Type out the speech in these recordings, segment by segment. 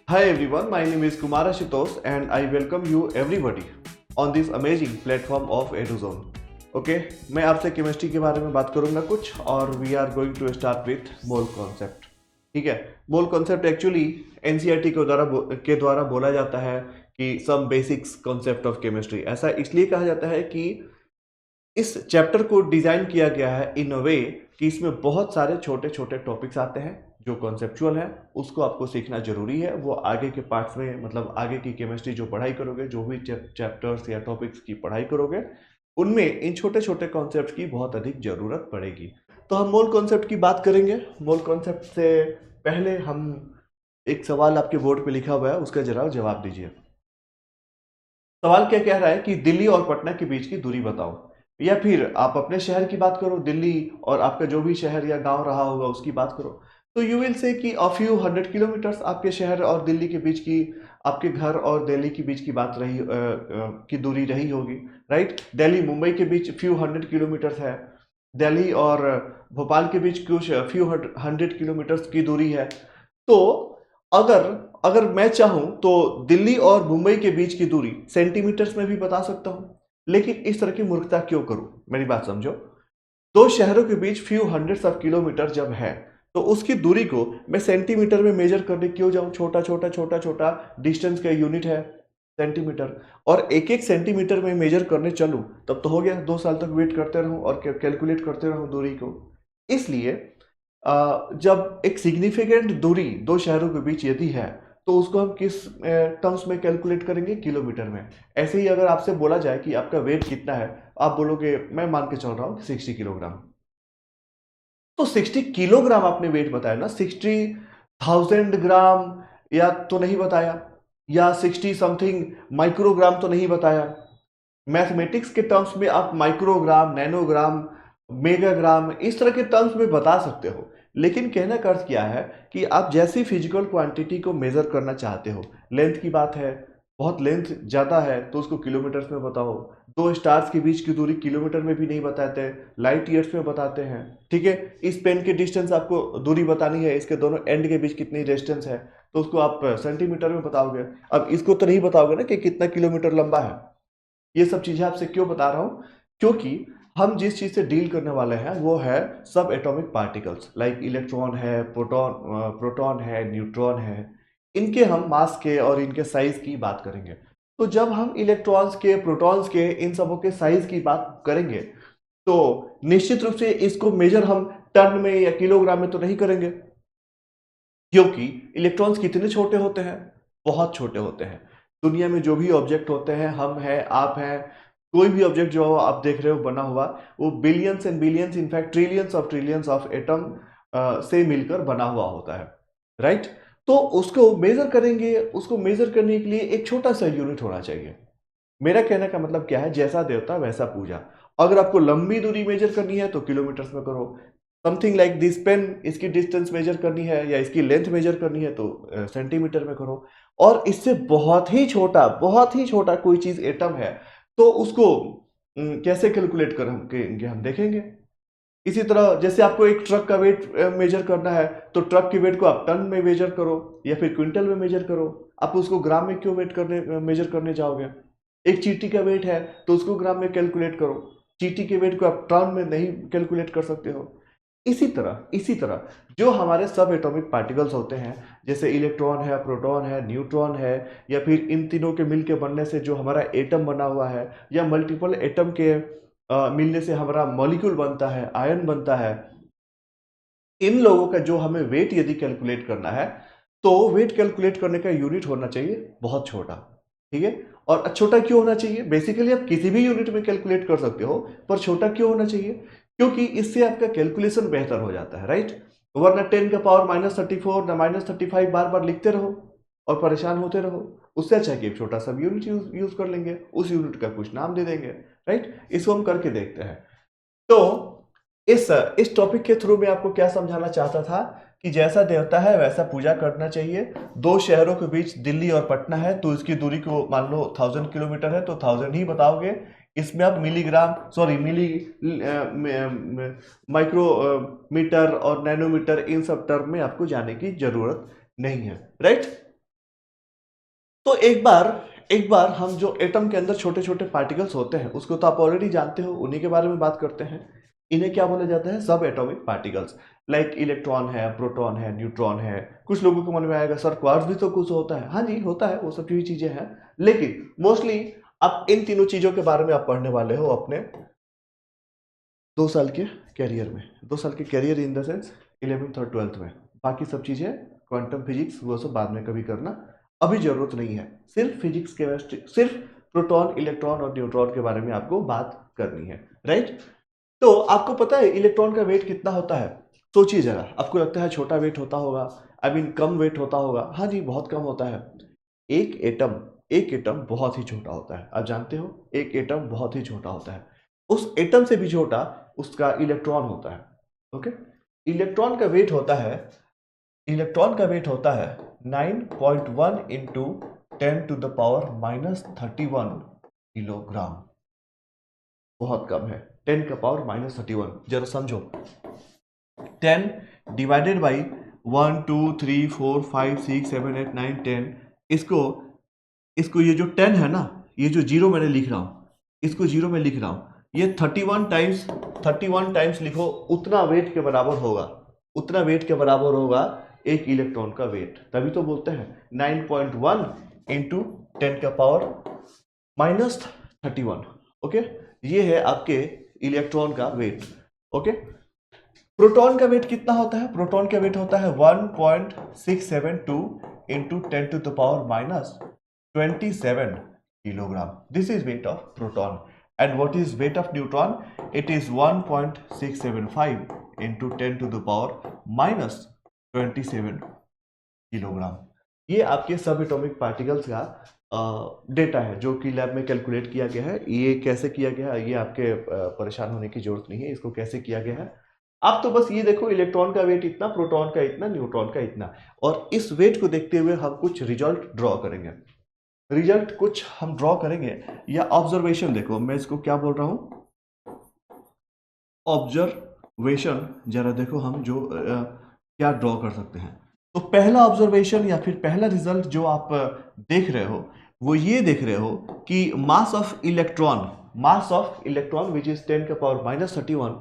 Hi everyone, my name is Kumar Ashutosh and I welcome you everybody on this amazing platform of EduZone. Okay मैं आपसे chemistry के बारे में बात करूंगा कुछ और we are going to start with mole concept. ठीक है, मोल कॉन्सेप्ट एक्चुअली एनसीईआरटी के द्वारा बोला जाता है कि some basics concept of chemistry. ऐसा इसलिए कहा जाता है कि इस चैप्टर को डिजाइन किया गया है इन अ वे कि इसमें बहुत सारे छोटे छोटे टॉपिक्स आते हैं जो कॉन्सेप्चुअल है, उसको आपको सीखना जरूरी है। वो आगे के पार्ट्स में, मतलब आगे की केमिस्ट्री जो पढ़ाई करोगे, जो भी चैप्टर्स या टॉपिक्स की पढ़ाई करोगे, उनमें इन छोटे छोटे कॉन्सेप्ट की बहुत अधिक जरूरत पड़ेगी। तो हम मोल कॉन्सेप्ट की बात करेंगे। मोल कॉन्सेप्ट से पहले हम एक सवाल आपके बोर्ड पे लिखा हुआ है, उसका जरा जवाब दीजिए। सवाल क्या कह रहा है कि दिल्ली और पटना के बीच की दूरी बताओ, या फिर आप अपने शहर की बात करो, दिल्ली और आपका जो भी शहर या गांव रहा होगा उसकी बात करो। तो यू विल से कि अ फ्यू 100 किलोमीटर्स आपके शहर और दिल्ली के बीच की, आपके घर और दिल्ली के बीच की बात रही की दूरी रही होगी, राइट। दिल्ली मुंबई के बीच फ्यू 100 किलोमीटर्स है, दिल्ली और भोपाल के बीच कुछ फ्यू 100 किलोमीटर्स की दूरी है। तो अगर अगर मैं चाहूं तो दिल्ली और मुंबई के बीच की दूरी सेंटीमीटर्स में भी बता सकता हूं, लेकिन इस तरह की मूर्खता क्यों करूं? मेरी बात समझो। दो शहरों के बीच फ्यू हंड्रेड्स ऑफ किलोमीटर जब है, तो उसकी दूरी को मैं सेंटीमीटर में मेजर करने क्यों जाऊं? छोटा छोटा छोटा छोटा डिस्टेंस का यूनिट है सेंटीमीटर, और एक एक सेंटीमीटर में मेजर करने चलूं तब तो हो गया 2 साल तक वेट करते रहूं और कैलकुलेट करते रहूं दूरी को। इसलिए जब एक सिग्निफिकेंट दूरी दो शहरों के बीच यदि है, तो उसको हम किस टर्म्स में कैलकुलेट करेंगे? किलोमीटर में। ऐसे ही अगर आपसे बोला जाए कि आपका वेट कितना है, आप बोलोगे मैं मान के चल रहा हूँ 60 किलोग्राम। तो 60 किलोग्राम आपने वेट बताया ना, 60,000 ग्राम या तो नहीं बताया, या 60 समथिंग माइक्रोग्राम तो नहीं बताया। मैथमेटिक्स के टर्म्स में आप माइक्रोग्राम, नैनोग्राम, मेगाग्राम इस तरह के टर्म्स में बता सकते हो, लेकिन कहने का अर्थ क्या है कि आप जैसी फिजिकल क्वांटिटी को मेजर करना चाहते हो, लेंथ की बात है, बहुत लेंथ ज़्यादा है तो उसको किलोमीटर्स में बताओ। दो स्टार्स के बीच की दूरी किलोमीटर में भी नहीं बताते, लाइट ईयर्स में बताते हैं। ठीक है, इस पेन की डिस्टेंस आपको दूरी बतानी है, इसके दोनों एंड के बीच कितनी डिस्टेंस है, तो उसको आप सेंटीमीटर में बताओगे। अब इसको तो नहीं बताओगे ना कि कितना किलोमीटर लंबा है। ये सब चीजें आपसे क्यों बता रहा हूं? क्योंकि हम जिस चीज से डील करने वाले हैं वो है सब एटॉमिक पार्टिकल्स, लाइक इलेक्ट्रॉन है, प्रोटॉन है, न्यूट्रॉन है। इनके हम मास के और इनके साइज की बात करेंगे। तो जब हम इलेक्ट्रॉन्स के, प्रोटॉन्स के, इन सबों के साइज की बात करेंगे, तो निश्चित रूप से इसको मेजर हम टन में या किलोग्राम में तो नहीं करेंगे, क्योंकि इलेक्ट्रॉन्स कितने छोटे होते हैं? बहुत छोटे होते हैं। दुनिया में जो भी ऑब्जेक्ट होते हैं, हम हैं, आप हैं, कोई भी ऑब्जेक्ट जो आप देख रहे हो बना हुआ, वो billions and billions, in fact trillions of atom से मिलकर बना हुआ होता है, राइट। तो उसको मेजर करेंगे, उसको मेजर करने के लिए एक छोटा सा यूनिट होना चाहिए। मेरा कहने का मतलब क्या है? जैसा देवता वैसा पूजा। अगर आपको लंबी दूरी मेजर करनी है तो किलोमीटर्स में करो। समथिंग लाइक दिस पेन, इसकी डिस्टेंस मेजर करनी है या इसकी लेंथ मेजर करनी है तो सेंटीमीटर में करो। और इससे बहुत ही छोटा कोई चीज एटम है, तो उसको कैसे कैलकुलेट करेंगे हम देखेंगे। इसी तरह जैसे आपको एक ट्रक का वेट मेजर करना है, तो ट्रक के वेट को आप टन में मेजर करो या फिर क्विंटल में मेजर करो। आप उसको ग्राम में क्यों वेट करने मेजर करने जाओगे? एक चींटी का वेट है तो उसको ग्राम में कैलकुलेट करो, चींटी के वेट को आप टन में नहीं कैलकुलेट कर सकते हो। इसी तरह जो हमारे सब एटॉमिक पार्टिकल्स होते हैं, जैसे इलेक्ट्रॉन है, प्रोटॉन है, न्यूट्रॉन है, या फिर इन तीनों के मिलके बनने से जो हमारा एटम बना हुआ है, या मल्टीपल एटम के मिलने से हमारा मॉलिक्यूल बनता है, आयन बनता है, इन लोगों का जो हमें वेट यदि कैलकुलेट करना है, तो वेट कैलकुलेट करने का यूनिट होना चाहिए बहुत छोटा। ठीक है, और छोटा क्यों होना चाहिए? बेसिकली आप किसी भी यूनिट में कैलकुलेट कर सकते हो, पर छोटा क्यों होना चाहिए? क्योंकि इससे आपका कैलकुलेशन बेहतर हो जाता है, राइट। वरना 10 का पावर -34 ना -35 बार बार लिखते रहो और परेशान होते रहो। उससे अच्छा है कि एक छोटा सा यूनिट यूज कर लेंगे, उस यूनिट का कुछ नाम दे देंगे, राइट। इसको हम करके देखते हैं। तो इस टॉपिक के थ्रू मैं आपको क्या समझाना चाहता था कि जैसा देवता है वैसा पूजा करना चाहिए। दो शहरों के बीच दिल्ली और पटना है, तो इसकी दूरी को मान लो 1000 किलोमीटर है, तो 1000 ही बताओगे। इसमें आप मिलीग्राम, सॉरी मिली, माइक्रो मीटर और नैनोमीटर, इन सब टर्म में आपको जाने की जरूरत नहीं है, राइट। तो एक बार हम जो एटम के अंदर छोटे छोटे पार्टिकल्स होते हैं उसको तो आप ऑलरेडी जानते हो, उन्हीं के बारे में बात करते हैं। इन्हें क्या बोला जाता है? सब एटॉमिक पार्टिकल्स। लाइक इलेक्ट्रॉन है, प्रोटॉन है, न्यूट्रॉन है। कुछ लोगों को मन में आएगा सर क्वार्ट्ज भी तो कुछ होता है। हाँ जी होता है, वो सब भी चीजें हैं, लेकिन मोस्टली आप इन तीनों चीजों के बारे में आप पढ़ने वाले हो अपने 2 साल के कैरियर में। 2 साल के career in the sense 11th और 12th में। बाकी सब चीजें क्वांटम फिजिक्स वो सब बाद में कभी करना, अभी जरूरत नहीं है। सिर्फ फिजिक्स केमिस्ट्री, सिर्फ प्रोटॉन, इलेक्ट्रॉन और न्यूट्रॉन के बारे में आपको बात करनी है, राइट? तो आपको पता है इलेक्ट्रॉन का वेट कितना होता है? सोचिए जरा, आपको लगता है छोटा वेट होता होगा, आई मीन कम वेट होता होगा। हाँ जी बहुत कम होता है। एक एटम बहुत ही छोटा होता है। आप जानते हो एक एटम बहुत ही छोटा होता है। उस एटम से भी छोटा उसका इलेक्ट्रॉन होता है। ओके, इलेक्ट्रॉन का वेट होता है 9.1 इंटू 10⁻31 किलोग्राम। बहुत कम है, 10⁻31। जरा समझो, 10 डिवाइडेड बाई 1 2 3 4 5 6 7 8 9 10। इसको ये जो 10 है ना, ये जो जीरो मैंने लिख रहा हूं, इसको जीरो में लिख रहा हूं, ये 31 टाइम्स लिखो, उतना वेट के बराबर होगा। उतना वेट के बराबर होगा एक इलेक्ट्रॉन का वेट। तभी तो बोलते हैं 9.1 इंटू 10⁻31। ओके, ये है आपके इलेक्ट्रॉन का वेट। ओके, प्रोटॉन का वेट कितना होता है? प्रोटॉन का वेट होता है 1.672 into 10⁻27 kilogram. This is weight of proton. And what is weight of neutron? It is 1.675 into 10⁻27 kilogram. ये आपके सब एटॉमिक पार्टिकल्स का डेटा है जो कि लैब में कैलकुलेट किया गया है। ये कैसे किया गया है ये आपके परेशान होने की जरूरत नहीं है, इसको कैसे किया गया है। आप तो बस ये देखो इलेक्ट्रॉन का वेट इतना, प्रोटॉन का इतना, न्यूट्रॉन का इतना, और इस वेट को देखते हुए हम कुछ रिजल्ट ड्रॉ करेंगे। रिजल्ट कुछ हम ड्रॉ करेंगे या ऑब्जर्वेशन। देखो मैं इसको क्या बोल रहा हूं, ऑब्जर्वेशन। जरा देखो हम जो क्या ड्रॉ कर सकते हैं। तो पहला ऑब्जर्वेशन या फिर पहला रिजल्ट जो आप देख रहे हो वो ये देख रहे हो कि मास ऑफ इलेक्ट्रॉन विच इज 10⁻31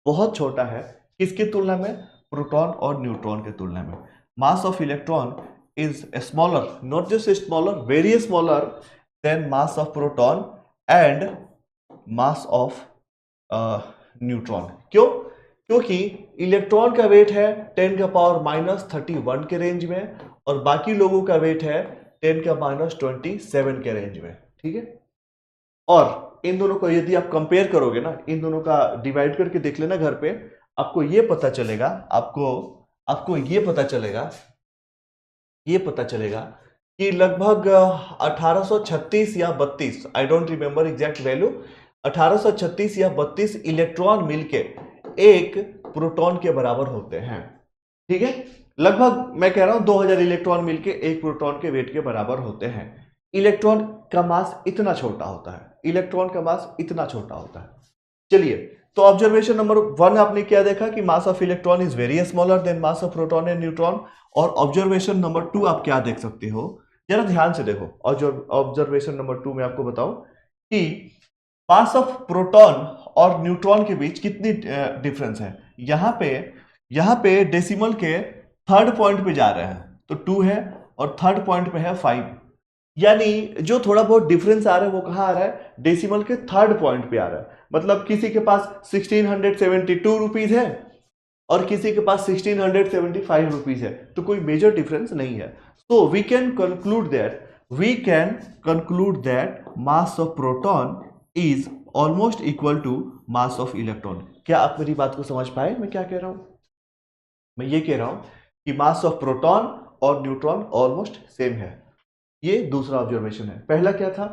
बहुत छोटा है। किसकी तुलना में? प्रोटॉन और न्यूट्रॉन के तुलना में। मास of electron is smaller, not just smaller, very smaller then mass of proton and mass of neutron. क्यों? क्योंकि इलेक्ट्रॉन का वेट है 10⁻31 के रेंज में और बाकी लोगों का वेट है 10⁻27 के रेंज में। ठीक है, और इन दोनों को यदि आप कंपेयर करोगे ना, इन दोनों का डिवाइड करके देख लेना घर पे, आपको ये पता चलेगा, आपको ये पता चलेगा कि लगभग 1836 या 32, I don't remember exact value, 1836 या 32 इलेक्ट्रॉन मिलके एक प्रोटॉन के बराबर होते हैं। ठीक है, लगभग मैं कह रहा हूं 2000 इलेक्ट्रॉन मिलके एक प्रोटॉन के वेट के बराबर होते हैं। इलेक्ट्रॉन का मास इतना छोटा होता है, इलेक्ट्रॉन का मास इतना छोटा होता है। चलिए, तो ऑब्जर्वेशन नंबर 1 आपने क्या देखा कि मास of electron is very smaller then mass of proton and neutron. और ऑब्जर्वेशन नंबर 2 आप क्या देख सकते हो, जरा ध्यान से देखो। ऑब्जर्वेशन नंबर 2 में आपको बताऊं कि मास ऑफ प्रोटॉन और न्यूट्रॉन के बीच कितनी डिफरेंस है। यहां पे डेसिमल के थर्ड पॉइंट पे जा रहे हैं, तो 2 है, और थर्ड पॉइंट पे है 5। यानी जो थोड़ा बहुत डिफरेंस आ रहा है वो कहां आ रहा है? डेसिमल के थर्ड पॉइंट पे आ रहा है। मतलब किसी के पास 1672 रुपीज है और किसी के पास 1675 रुपीज है, तो कोई मेजर डिफरेंस नहीं है। So we can conclude that mass of proton is almost equal to mass of electron. क्या आप मेरी बात को समझ पाए मैं क्या कह रहा हूं? मैं ये कह रहा हूं कि मास ऑफ प्रोटॉन और न्यूट्रॉन ऑलमोस्ट सेम है। ये दूसरा ऑब्जर्वेशन है। पहला क्या था?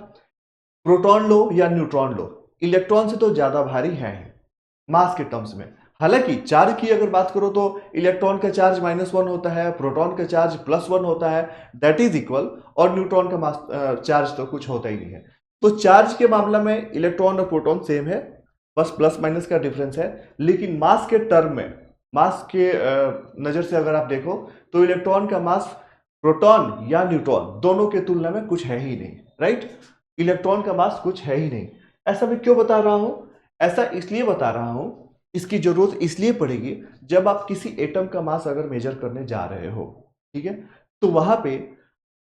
प्रोटॉन लो या न्यूट्रॉन लो, इलेक्ट्रॉन से तो ज्यादा भारी है मास के टर्म्स में। हालांकि चार्ज की अगर बात करो तो इलेक्ट्रॉन का चार्ज -1 होता है, प्रोटॉन का चार्ज +1 होता है, दैट इज इक्वल, और न्यूट्रॉन का मास चार्ज तो कुछ होता ही नहीं है। तो चार्ज के मामला में इलेक्ट्रॉन और प्रोटॉन सेम है, बस प्लस माइनस का डिफरेंस है। लेकिन मास के टर्म में, मास के नजर से अगर आप देखो तो इलेक्ट्रॉन का मास प्रोटॉन या न्यूट्रॉन दोनों के तुलना में कुछ है ही नहीं, राइट। इलेक्ट्रॉन का मास कुछ है ही नहीं। ऐसा मैं क्यों बता रहा हूं? ऐसा इसलिए बता रहा हूं, इसकी जरूरत इसलिए पड़ेगी जब आप किसी एटम का मास अगर मेजर करने जा रहे हो, ठीक है, तो वहां पे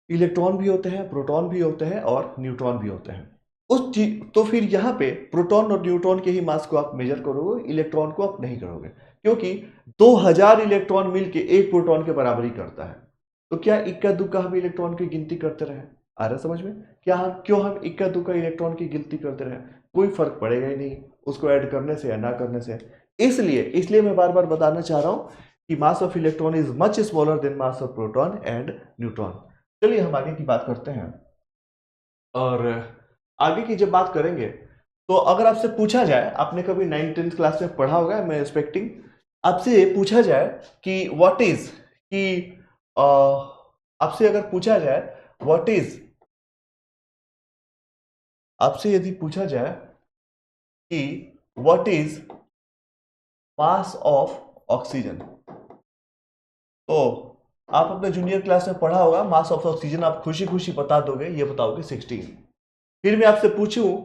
इलेक्ट्रॉन भी होते हैं, प्रोटॉन भी होते हैं और न्यूट्रॉन भी होते हैं। उस चीज तो फिर यहाँ पे प्रोटॉन और न्यूट्रॉन के ही मास को आप मेजर करोगे, इलेक्ट्रॉन को आप नहीं करोगे, क्योंकि 2000 इलेक्ट्रॉन मिलके एक प्रोटॉन के बराबरी करता है। तो क्या इक्का दुक्का हम इलेक्ट्रॉन की गिनती करते रहे? आ रहा समझ में? क्या हम क्यों हम इक्का दुक्का इलेक्ट्रॉन की गिनती करते रहे? कोई फर्क पड़ेगा ही नहीं उसको ऐड करने से या ना करने से। इसलिए मैं बार बार बताना चाह रहा हूं कि मास of electron is much smaller then mass of proton and neutron. चलिए हम आगे की बात करते हैं। और आगे की जब बात करेंगे तो अगर आपसे पूछा जाए, आपने कभी 9th-10th क्लास में पढ़ा होगा, मैं एक्सपेक्टिंग, आपसे पूछा जाए कि व्हाट इज कि आपसे अगर पूछा जाए व्हाट इज आपसे यदि पूछा जाए कि what is mass of oxygen, तो आप अपने जूनियर क्लास में पढ़ा होगा मास ऑफ ऑक्सीजन, आप खुशी खुशी बता दोगे, ये बताओगे 16। फिर मैं आपसे पूछूं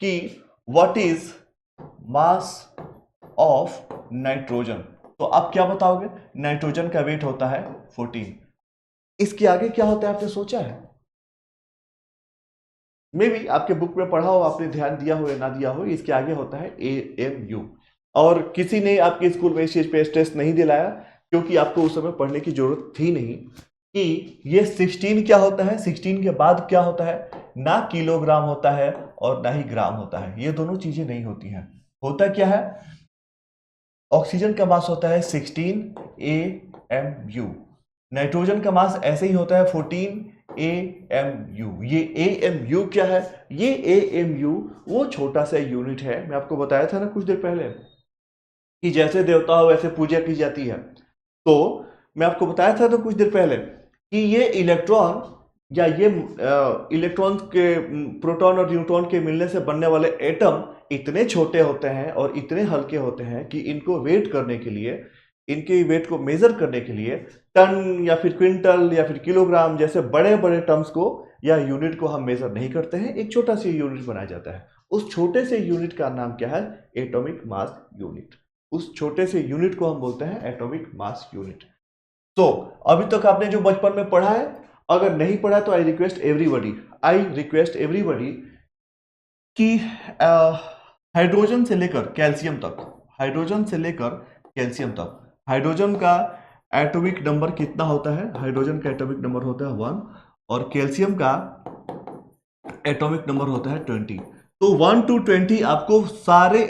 कि what is mass of nitrogen, तो आप क्या बताओगे? नाइट्रोजन का वेट होता है 14। इसके आगे क्या होता है, आपने सोचा है? मे बी आपके बुक में पढ़ा हो, आपने ध्यान दिया हो या ना दिया हो, इसके आगे होता है AMU। और किसी ने आपके स्कूल में इस चीज पे स्ट्रेस नहीं दिलाया, क्योंकि आपको उस समय पढ़ने की जरूरत थी नहीं कि ये 16 क्या होता है, 16 के बाद क्या होता है। ना किलोग्राम होता है और ना ही ग्राम होता है, ये दोनों चीजें नहीं होती हैं। होता क्या है, ऑक्सीजन का मास होता है 16 AMU, नाइट्रोजन का मास ऐसे ही होता है 14 AMU। ये AMU क्या है? ये AMU वो छोटा सा यूनिट है, मैं आपको बताया था ना कुछ देर पहले कि जैसे देवता हो वैसे पूजा की जाती है। तो मैं आपको बताया था तो कुछ देर पहले कि ये इलेक्ट्रॉन या ये इलेक्ट्रॉन के प्रोटॉन और न्यूट्रॉन के मिलने से बनने वाले एटम इतने छोटे होते हैं और इतने हल्के होते हैं कि इनको वेट करने के लिए, इनके वेट को मेजर करने के लिए टन या फिर क्विंटल या फिर किलोग्राम जैसे बड़े बड़े टर्म्स को या यूनिट को हम मेजर नहीं करते हैं, एक छोटा सा यूनिट बनाया जाता है। उस छोटे से यूनिट का नाम क्या है? Atomic mass unit. उस छोटे से यूनिट को हम बोलते हैं एटॉमिक मास यूनिट। तो अभी तक आपने जो बचपन में पढ़ा है, अगर नहीं पढ़ा तो आई रिक्वेस्ट एवरीबॉडी कि हाइड्रोजन से लेकर कैल्शियम तक, हाइड्रोजन से लेकर कैल्शियम तक, हाइड्रोजन का एटॉमिक नंबर कितना होता है? हाइड्रोजन का एटॉमिक नंबर होता है 1 और कैल्शियम का एटॉमिक नंबर होता है 20। तो 1 to 20 आपको सारे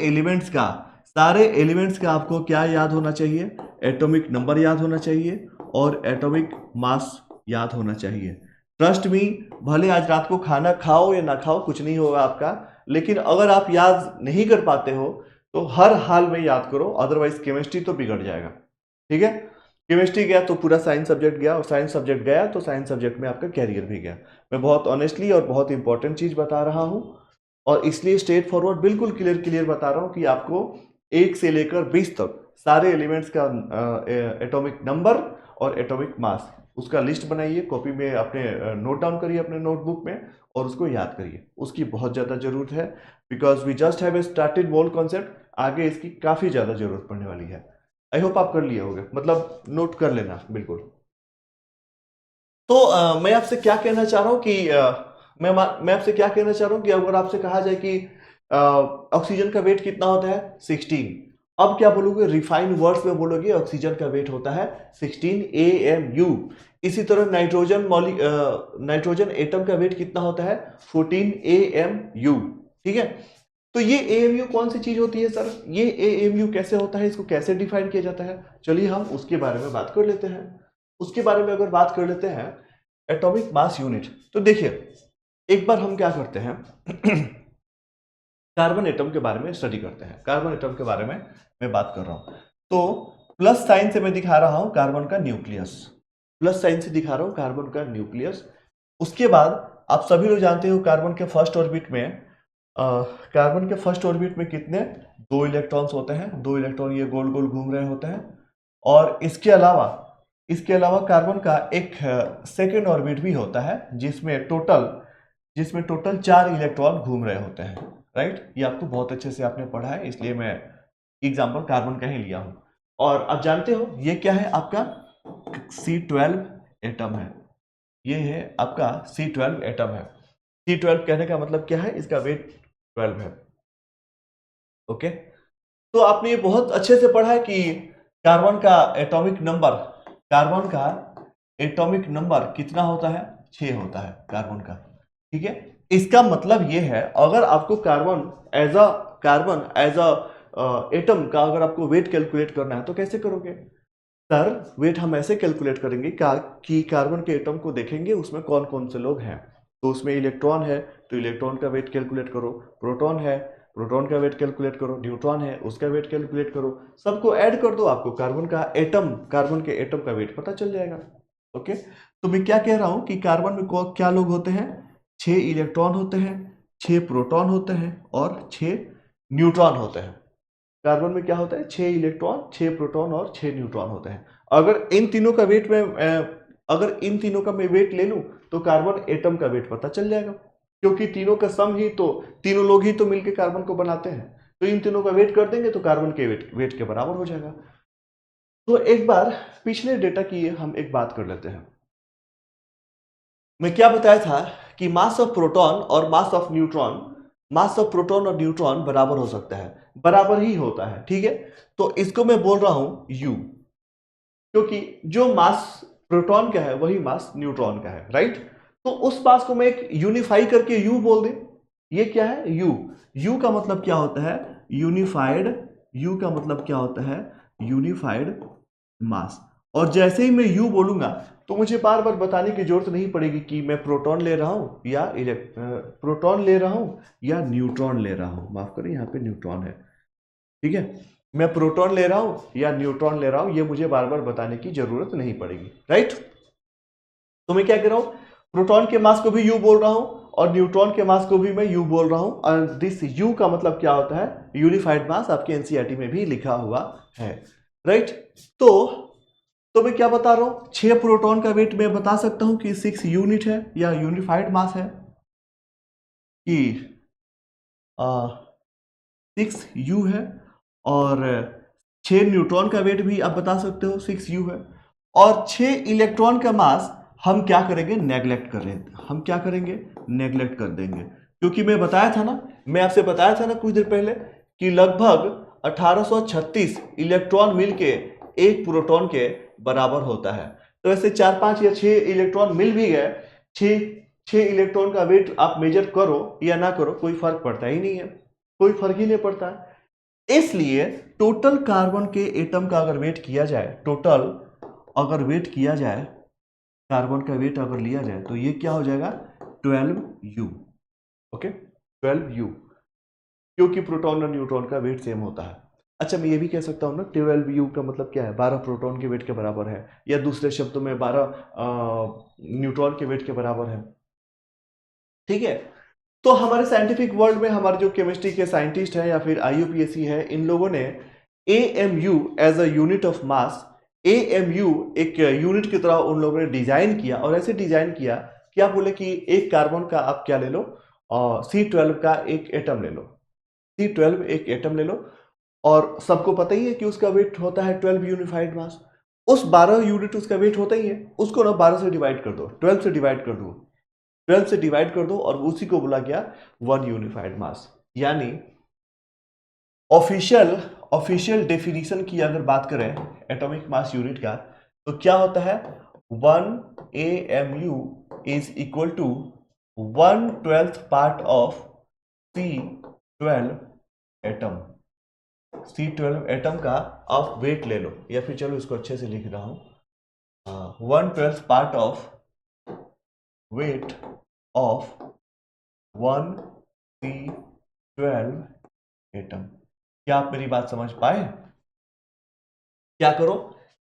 एलिमेंट्स का आपको क्या याद होना चाहिए? एटॉमिक नंबर याद होना चाहिए और एटॉमिक मास याद होना चाहिए। ट्रस्ट मी, भले आज रात को खाना खाओ या ना खाओ, कुछ नहीं होगा आपका, लेकिन अगर आप याद नहीं कर पाते हो तो हर हाल में याद करो, अदरवाइज केमिस्ट्री तो बिगड़ जाएगा, ठीक है। केमिस्ट्री गया तो पूरा साइंस सब्जेक्ट गया, और साइंस सब्जेक्ट गया तो साइंस सब्जेक्ट में आपका कैरियर भी गया। मैं बहुत ऑनेस्टली और बहुत इंपॉर्टेंट चीज बता रहा हूं, और इसलिए स्ट्रेट फॉरवर्ड बिल्कुल क्लियर बता रहा हूं कि आपको 1 से लेकर 20 तक सारे एलिमेंट्स का एटॉमिक नंबर और एटॉमिक मास, उसका लिस्ट बनाइए, कॉपी में अपने नोट डाउन करिए अपने नोटबुक में और उसको याद करिए। उसकी बहुत ज़्यादा ज़रूरत है, because we just have a started mole concept, आगे इसकी काफ़ी ज़्यादा ज़रूरत पड़ने वाली है। आई होप आप कर लिए होंगे, मतलब नोट कर लेना बिल्कुल। तो मैं आपसे क्या कहना चाह रहा हूँ कि मैं आपसे क्या कहना चाह रहा हूँ कि अगर आपसे कहा जाए कि ऑक्सीजन का वेट कितना होता है 16, अब क्या बोलोगे? रिफाइंड वर्ड्स में बोलोगे ऑक्सीजन का वेट होता है 16 AMU। इसी तरह नाइट्रोजन एटम का वेट कितना होता है? 14 AMU, ठीक है। तो ये AMU कौन सी चीज होती है सर? ये AMU कैसे होता है, इसको कैसे डिफाइन किया जाता है? चलिए हम उसके बारे में बात कर लेते हैं। उसके बारे में अगर बात कर लेते हैं, एटॉमिक मास यूनिट, तो देखिए एक बार हम क्या करते हैं कार्बन एटम के बारे में स्टडी करते हैं। कार्बन एटम के बारे में मैं बात कर रहा हूं, तो प्लस साइन से मैं दिखा रहा हूं कार्बन का न्यूक्लियस, प्लस साइन से दिखा रहा हूं कार्बन का न्यूक्लियस। उसके बाद आप सभी लोग जानते हो कार्बन के फर्स्ट ऑर्बिट में कितने? 2 इलेक्ट्रॉन्स होते हैं, 2 इलेक्ट्रॉन ये गोल गोल घूम रहे होते हैं। और इसके अलावा इसके अलावा कार्बन का एक सेकेंड ऑर्बिट भी होता है जिसमें टोटल 4 इलेक्ट्रॉन घूम रहे होते हैं, राइट। ये आपको बहुत अच्छे से आपने पढ़ा है, इसलिए मैं एग्जाम्पल कार्बन का ही लिया हूं। और आप जानते हो ये क्या है, आपका C12 एटम है। ये है आपका C12 एटम है। C12 कहने का मतलब क्या है, इसका वेट 12 है। ओके, तो आपने ये बहुत अच्छे से पढ़ा है कि कार्बन का एटॉमिक नंबर कितना होता है, 6 होता है कार्बन का, ठीक है। इसका मतलब ये है, अगर आपको कार्बन एज अ एटम का अगर आपको वेट कैलकुलेट करना है तो कैसे करोगे सर? वेट हम ऐसे कैलकुलेट करेंगे कि कार्बन के एटम को देखेंगे उसमें कौन कौन से लोग हैं। तो उसमें इलेक्ट्रॉन है तो इलेक्ट्रॉन का वेट कैलकुलेट करो, प्रोटॉन है प्रोटॉन का वेट कैलकुलेट करो, न्यूट्रॉन है उसका वेट कैलकुलेट करो, सबको ऐड कर दो, आपको कार्बन के एटम का वेट पता चल जाएगा। ओके, तो मैं क्या कह रहा हूं कि कार्बन में क्या लोग होते हैं, 6 इलेक्ट्रॉन होते हैं, 6 प्रोटॉन होते हैं और 6 न्यूट्रॉन होते हैं। कार्बन में क्या होता है, 6 इलेक्ट्रॉन, 6 प्रोटॉन और 6 न्यूट्रॉन होते हैं। अगर इन तीनों का मैं वेट ले लूं तो कार्बन एटम का वेट पता चल जाएगा, क्योंकि तीनों लोग ही तो मिलकर कार्बन को बनाते हैं। तो इन तीनों का वेट कर देंगे तो कार्बन के वेट के बराबर हो जाएगा। तो एक बार पिछले डेटा की हम एक बात कर लेते हैं। मैं क्या बताया था कि मास ऑफ प्रोटॉन और मास ऑफ न्यूट्रॉन बराबर हो सकता है, बराबर ही होता है, ठीक है। तो इसको मैं बोल रहा हूं U, क्योंकि जो मास प्रोटॉन का है वही मास न्यूट्रॉन का है, राइट। तो उस मास को मैं एक यूनिफाई करके U बोल दें। ये क्या है, U का मतलब क्या होता है, यूनिफाइड मास। और जैसे ही मैं U बोलूंगा तो मुझे बार बार बताने की जरूरत नहीं पड़ेगी कि मैं प्रोटॉन ले रहा हूं या न्यूट्रॉन ले रहा हूं। माफ करें, यहाँ पे न्यूट्रॉन है, ठीक है। मैं प्रोटॉन ले रहा हूं या न्यूट्रॉन ले रहा हूं, ये मुझे बार बार बताने की जरूरत नहीं पड़ेगी, राइट। तो मैं क्या कर रहा हूं, प्रोटॉन के मास को भी U बोल रहा हूं और न्यूट्रॉन के मास को भी मैं U बोल रहा हूं। और दिस U का मतलब क्या होता है, यूनिफाइड मास, आपके एनसीईआरटी में भी लिखा हुआ है, राइट। तो मैं क्या बता रहा हूं, 6 प्रोटॉन का वेट मैं बता सकता हूं कि 6 यूनिट है या यूनिफाइड मास है, कि 6 U है। और 6 न्यूट्रॉन का वेट भी आप बता सकते हो 6 U है। और 6 इलेक्ट्रॉन का मास हम क्या करेंगे, नेगलेक्ट कर देंगे, क्योंकि मैं आपसे बताया था ना कुछ देर पहले कि लगभग 1836 इलेक्ट्रॉन मिलके एक प्रोटॉन के बराबर होता है। तो ऐसे 4, 5 या 6 इलेक्ट्रॉन मिल भी गए, 6 इलेक्ट्रॉन का वेट आप मेजर करो या ना करो, कोई फर्क पड़ता ही नहीं है, कोई फर्क ही नहीं पड़ता है। इसलिए टोटल कार्बन के एटम का अगर वेट किया जाए, कार्बन का वेट अगर लिया जाए तो ये क्या हो जाएगा, 12U। ओके, 12U, क्योंकि प्रोटॉन और न्यूट्रॉन का वेट सेम होता है। अच्छा, मैं ये भी कह सकता हूं ना, 12U का मतलब क्या है, 12 प्रोटॉन के वेट के बराबर है, या दूसरे शब्दों में 12 न्यूट्रॉन के वेट के बराबर है, ठीक है। तो हमारे साइंटिफिक वर्ल्ड में हमारे जो केमिस्ट्री के साइंटिस्ट हैं या फिर IUPAC है, इन लोगों ने AMU as a unit of mass, AMU एक यूनिट की तरह उन लोगों ने डिजाइन किया, और ऐसे डिजाइन किया कि आप बोले कि एक कार्बन का आप क्या ले लो, C12 का एक एटम ले लो, C12 एक एटम ले लो, और सबको पता ही है कि उसका वेट होता है 12 यूनिफाइड मास। उस 12 यूनिट उसका वेट होता ही है, उसको ना 12 से डिवाइड कर दो, 12 से डिवाइड कर दो, 12 से डिवाइड कर दो, और उसी को बोला गया 1 यूनिफाइड मास। यानी ऑफिशियल डेफिनेशन की अगर बात करें एटॉमिक मास यूनिट का, तो क्या होता है, 1 AMU is equal to 1/12 part of C12 atom. C12 atom का आप वेट ले लो, या फिर चलो इसको अच्छे से लिख रहा हूं, 1/12 part of weight of 1 C12 atom. क्या आप मेरी बात समझ पाए? क्या करो,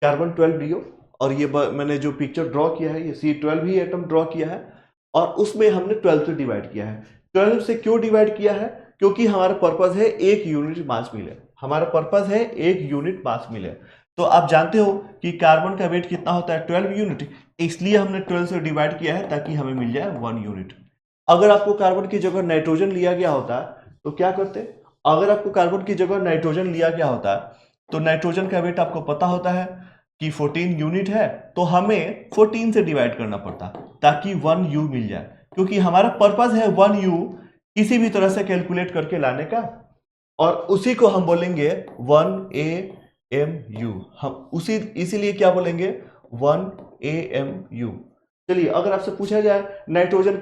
कार्बन 12 लियो, और ये मैंने जो पिक्चर ड्रॉ किया है ये C12 ही एटम ड्रॉ किया है, और उसमें हमने 12 से डिवाइड किया है। 12 से क्यों डिवाइड किया है, क्योंकि हमारा पर्पस है 1 यूनिट मास मिले, तो आप जानते हो कि कार्बन का वेट कितना होता है 12 यूनिट, इसलिए हमने 12 से डिवाइड किया है ताकि हमें मिल जाए 1 यूनिट। अगर आपको कार्बन की जगह नाइट्रोजन लिया गया होता तो क्या करते? अगर आपको कार्बन की जगह नाइट्रोजन लिया गया होता तो नाइट्रोजन का वेट आपको पता होता है कि 14 यूनिट है, तो हमें 14 से डिवाइड करना पड़ता ताकि 1 यू मिल जाए, क्योंकि हमारा पर्पस है 1 यू किसी भी तरह से कैलकुलेट करके लाने का, और उसी को हम बोलेंगे 1 AMU। हम उसी इसीलिए क्या बोलेंगे 1 AMU। चलिए, अगर आपसे पूछा जाए नाइट्रोजन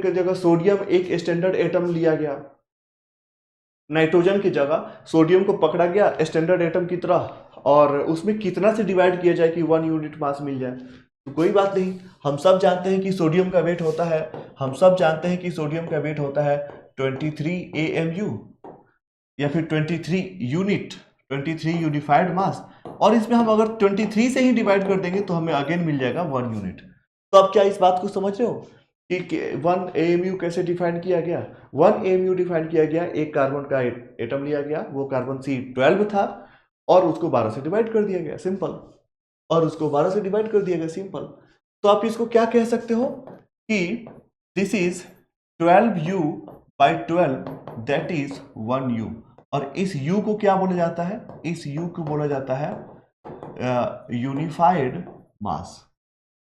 के जगह सोडियम एक स्टैंडर्ड एटम लिया गया, नाइट्रोजन की जगह सोडियम को पकड़ा गया स्टैंडर्ड एटम की तरह, और उसमें कितना से डिवाइड किया जाए कि 1 यूनिट मास मिल जाए, तो कोई बात नहीं। हम सब जानते हैं कि सोडियम का वेट होता है, हम सब जानते हैं कि सोडियम का वेट होता है 23 AMU या फिर 23 यूनिट, 23 यूनिफाइड मास, और इसमें हम अगर 23 से ही डिवाइड कर देंगे तो हमें अगेन मिल जाएगा 1 यूनिट। तो अब क्या इस बात को समझ रहे हो कि 1 AMU कैसे डिफाइन किया गया? 1 AMU डिफाइन किया गया, एक कार्बन का एटम लिया गया, वो कार्बन C12 था, और उसको 12 से डिवाइड कर दिया गया, सिंपल। और उसको 12 से डिवाइड कर दिया गया, सिंपल। तो आप इसको क्या कह सकते हो कि this is 12U by 12, that is 1U। और इस U को क्या बोला जाता है? इस U को बोला जाता है यूनिफाइड मास,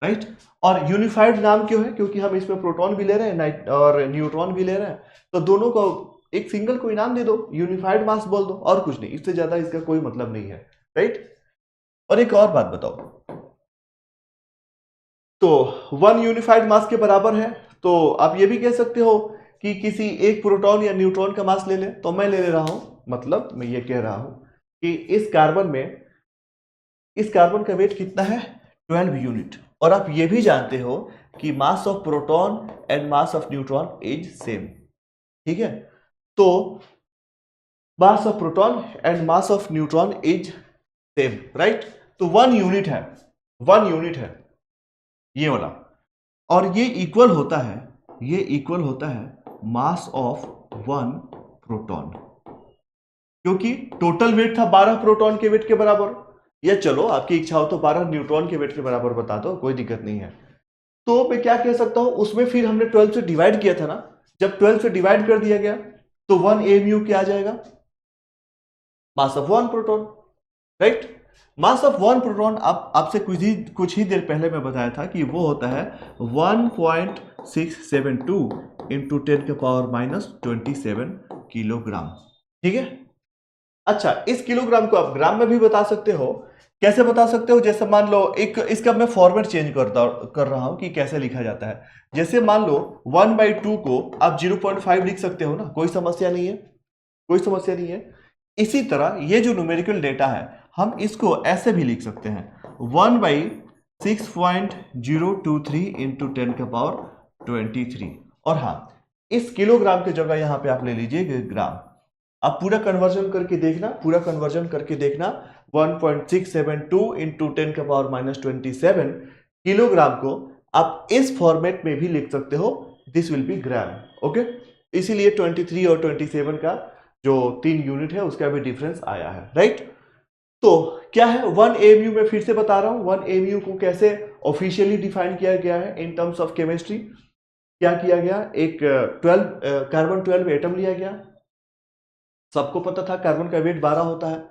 राइट। और यूनिफाइड नाम क्यों है? क्योंकि हम इसमें प्रोटॉन भी ले रहे हैं और न्यूट्रॉन भी ले रहे हैं, तो दोनों को एक सिंगल कोई नाम दे दो, यूनिफाइड मास बोल दो, और कुछ नहीं, इससे ज्यादा इसका कोई मतलब नहीं है, राइट। और एक और बात बताओ, तो 1 यूनिफाइड मास के बराबर है, तो आप ये भी कह सकते हो कि किसी एक प्रोटॉन या न्यूट्रॉन का मास ले ले, तो मैं ले रहा हूं, मतलब मैं ये कह रहा हूं कि इस कार्बन का वेट कितना है 12 यूनिट, और आप ये भी जानते हो कि मास of proton and mass of neutron is same, ठीक है। तो मास of proton and mass of neutron is same, right. तो 1 यूनिट है, 1 यूनिट है ये वाला, और ये इक्वल होता है मास ऑफ 1 प्रोटॉन, क्योंकि टोटल वेट था 12 प्रोटॉन के वेट के बराबर, या चलो आपकी इच्छा हो तो 12 न्यूट्रॉन के वेट के बराबर बता दो, कोई दिक्कत नहीं है। तो मैं क्या कह सकता हूं, उसमें फिर हमने 12 से डिवाइड किया था ना, जब 12 से डिवाइड कर दिया गया तो 1 AMU क्या आ जाएगा? Mass of 1 proton, right. Mass of 1 proton आपसे कुछ ही देर पहले मैं बताया था कि वो होता है 1.672 इंटू 10 के पावर -27 किलोग्राम, ठीक है। अच्छा, इस किलोग्राम को आप ग्राम में भी बता सकते हो। कैसे बता सकते हो? जैसे मान लो, एक इसका मैं फॉर्मेट चेंज कर रहा हूं कि कैसे लिखा जाता है। जैसे मान लो 1/2 को आप 0.5 लिख सकते हो ना, कोई समस्या नहीं है, कोई समस्या नहीं है। इसी तरह ये जो न्यूमेरिकल डेटा है, हम इसको ऐसे भी लिख सकते हैं 1/6.023 इंटू 10 का पावर 23। और हाँ, इस किलोग्राम की जगह यहां पे आप ले लीजिए ग्राम। आप पूरा कन्वर्जन करके देखना 1.672 इंटू 10 का पावर -27 किलोग्राम को आप इस फॉर्मेट में भी लिख सकते हो, this will be gram, okay. इसीलिए 23 और 27 का जो 3 यूनिट है उसका भी डिफरेंस आया है, राइट। तो क्या है 1 AMU में फिर से बता रहा हूं, 1 AMU को कैसे ऑफिशियली डिफाइन किया गया है इन टर्म्स ऑफ केमिस्ट्री। क्या किया गया, एक कार्बन 12 एटम लिया गया, सबको पता था कार्बन का वेट 12 होता है,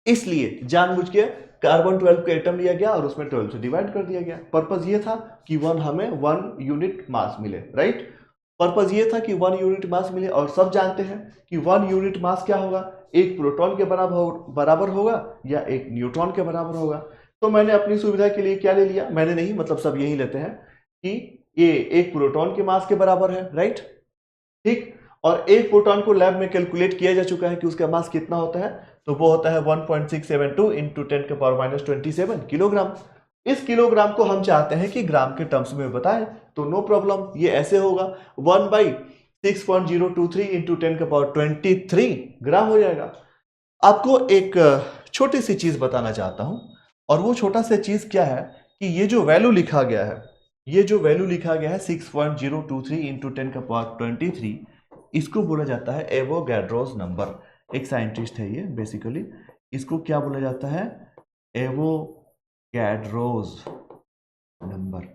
इसलिए जानबूझ के कार्बन 12 का एटम लिया गया और उसमें 12 से डिवाइड कर दिया गया। पर्पस ये था कि हमें 1 यूनिट मास मिले, राइट। पर्पस ये था कि 1 यूनिट मास मिले, और सब जानते हैं कि 1 यूनिट मास क्या होगा, एक प्रोटॉन के बराबर होगा या एक न्यूट्रॉन के बराबर होगा। तो मैंने अपनी सुविधा के लिए क्या ले लिया, मैंने नहीं, मतलब सब यही लेते हैं कि ये एक प्रोटॉन के मास के बराबर है, राइट, ठीक। और एक प्रोटॉन को लैब में कैलकुलेट किया जा चुका है कि उसका मास कितना होता है, तो वो होता है 1.672 इंटू 10 के पावर -27 किलोग्राम। इस किलोग्राम को हम चाहते हैं कि ग्राम के टर्म्स में बताएं, तो नो प्रॉब्लम, ये ऐसे होगा 1/6.023 इंटू 10 के पावर 23 ग्राम हो जाएगा। आपको एक छोटी सी चीज बताना चाहता हूं, और वो छोटा सा चीज क्या है कि ये जो वैल्यू लिखा गया है, 6.023 इंटू 10 का पावर 23, इसको बोला जाता है एवोगैड्रोस नंबर। एक साइंटिस्ट है ये बेसिकली, इसको क्या बोला जाता है? Avogadro's number.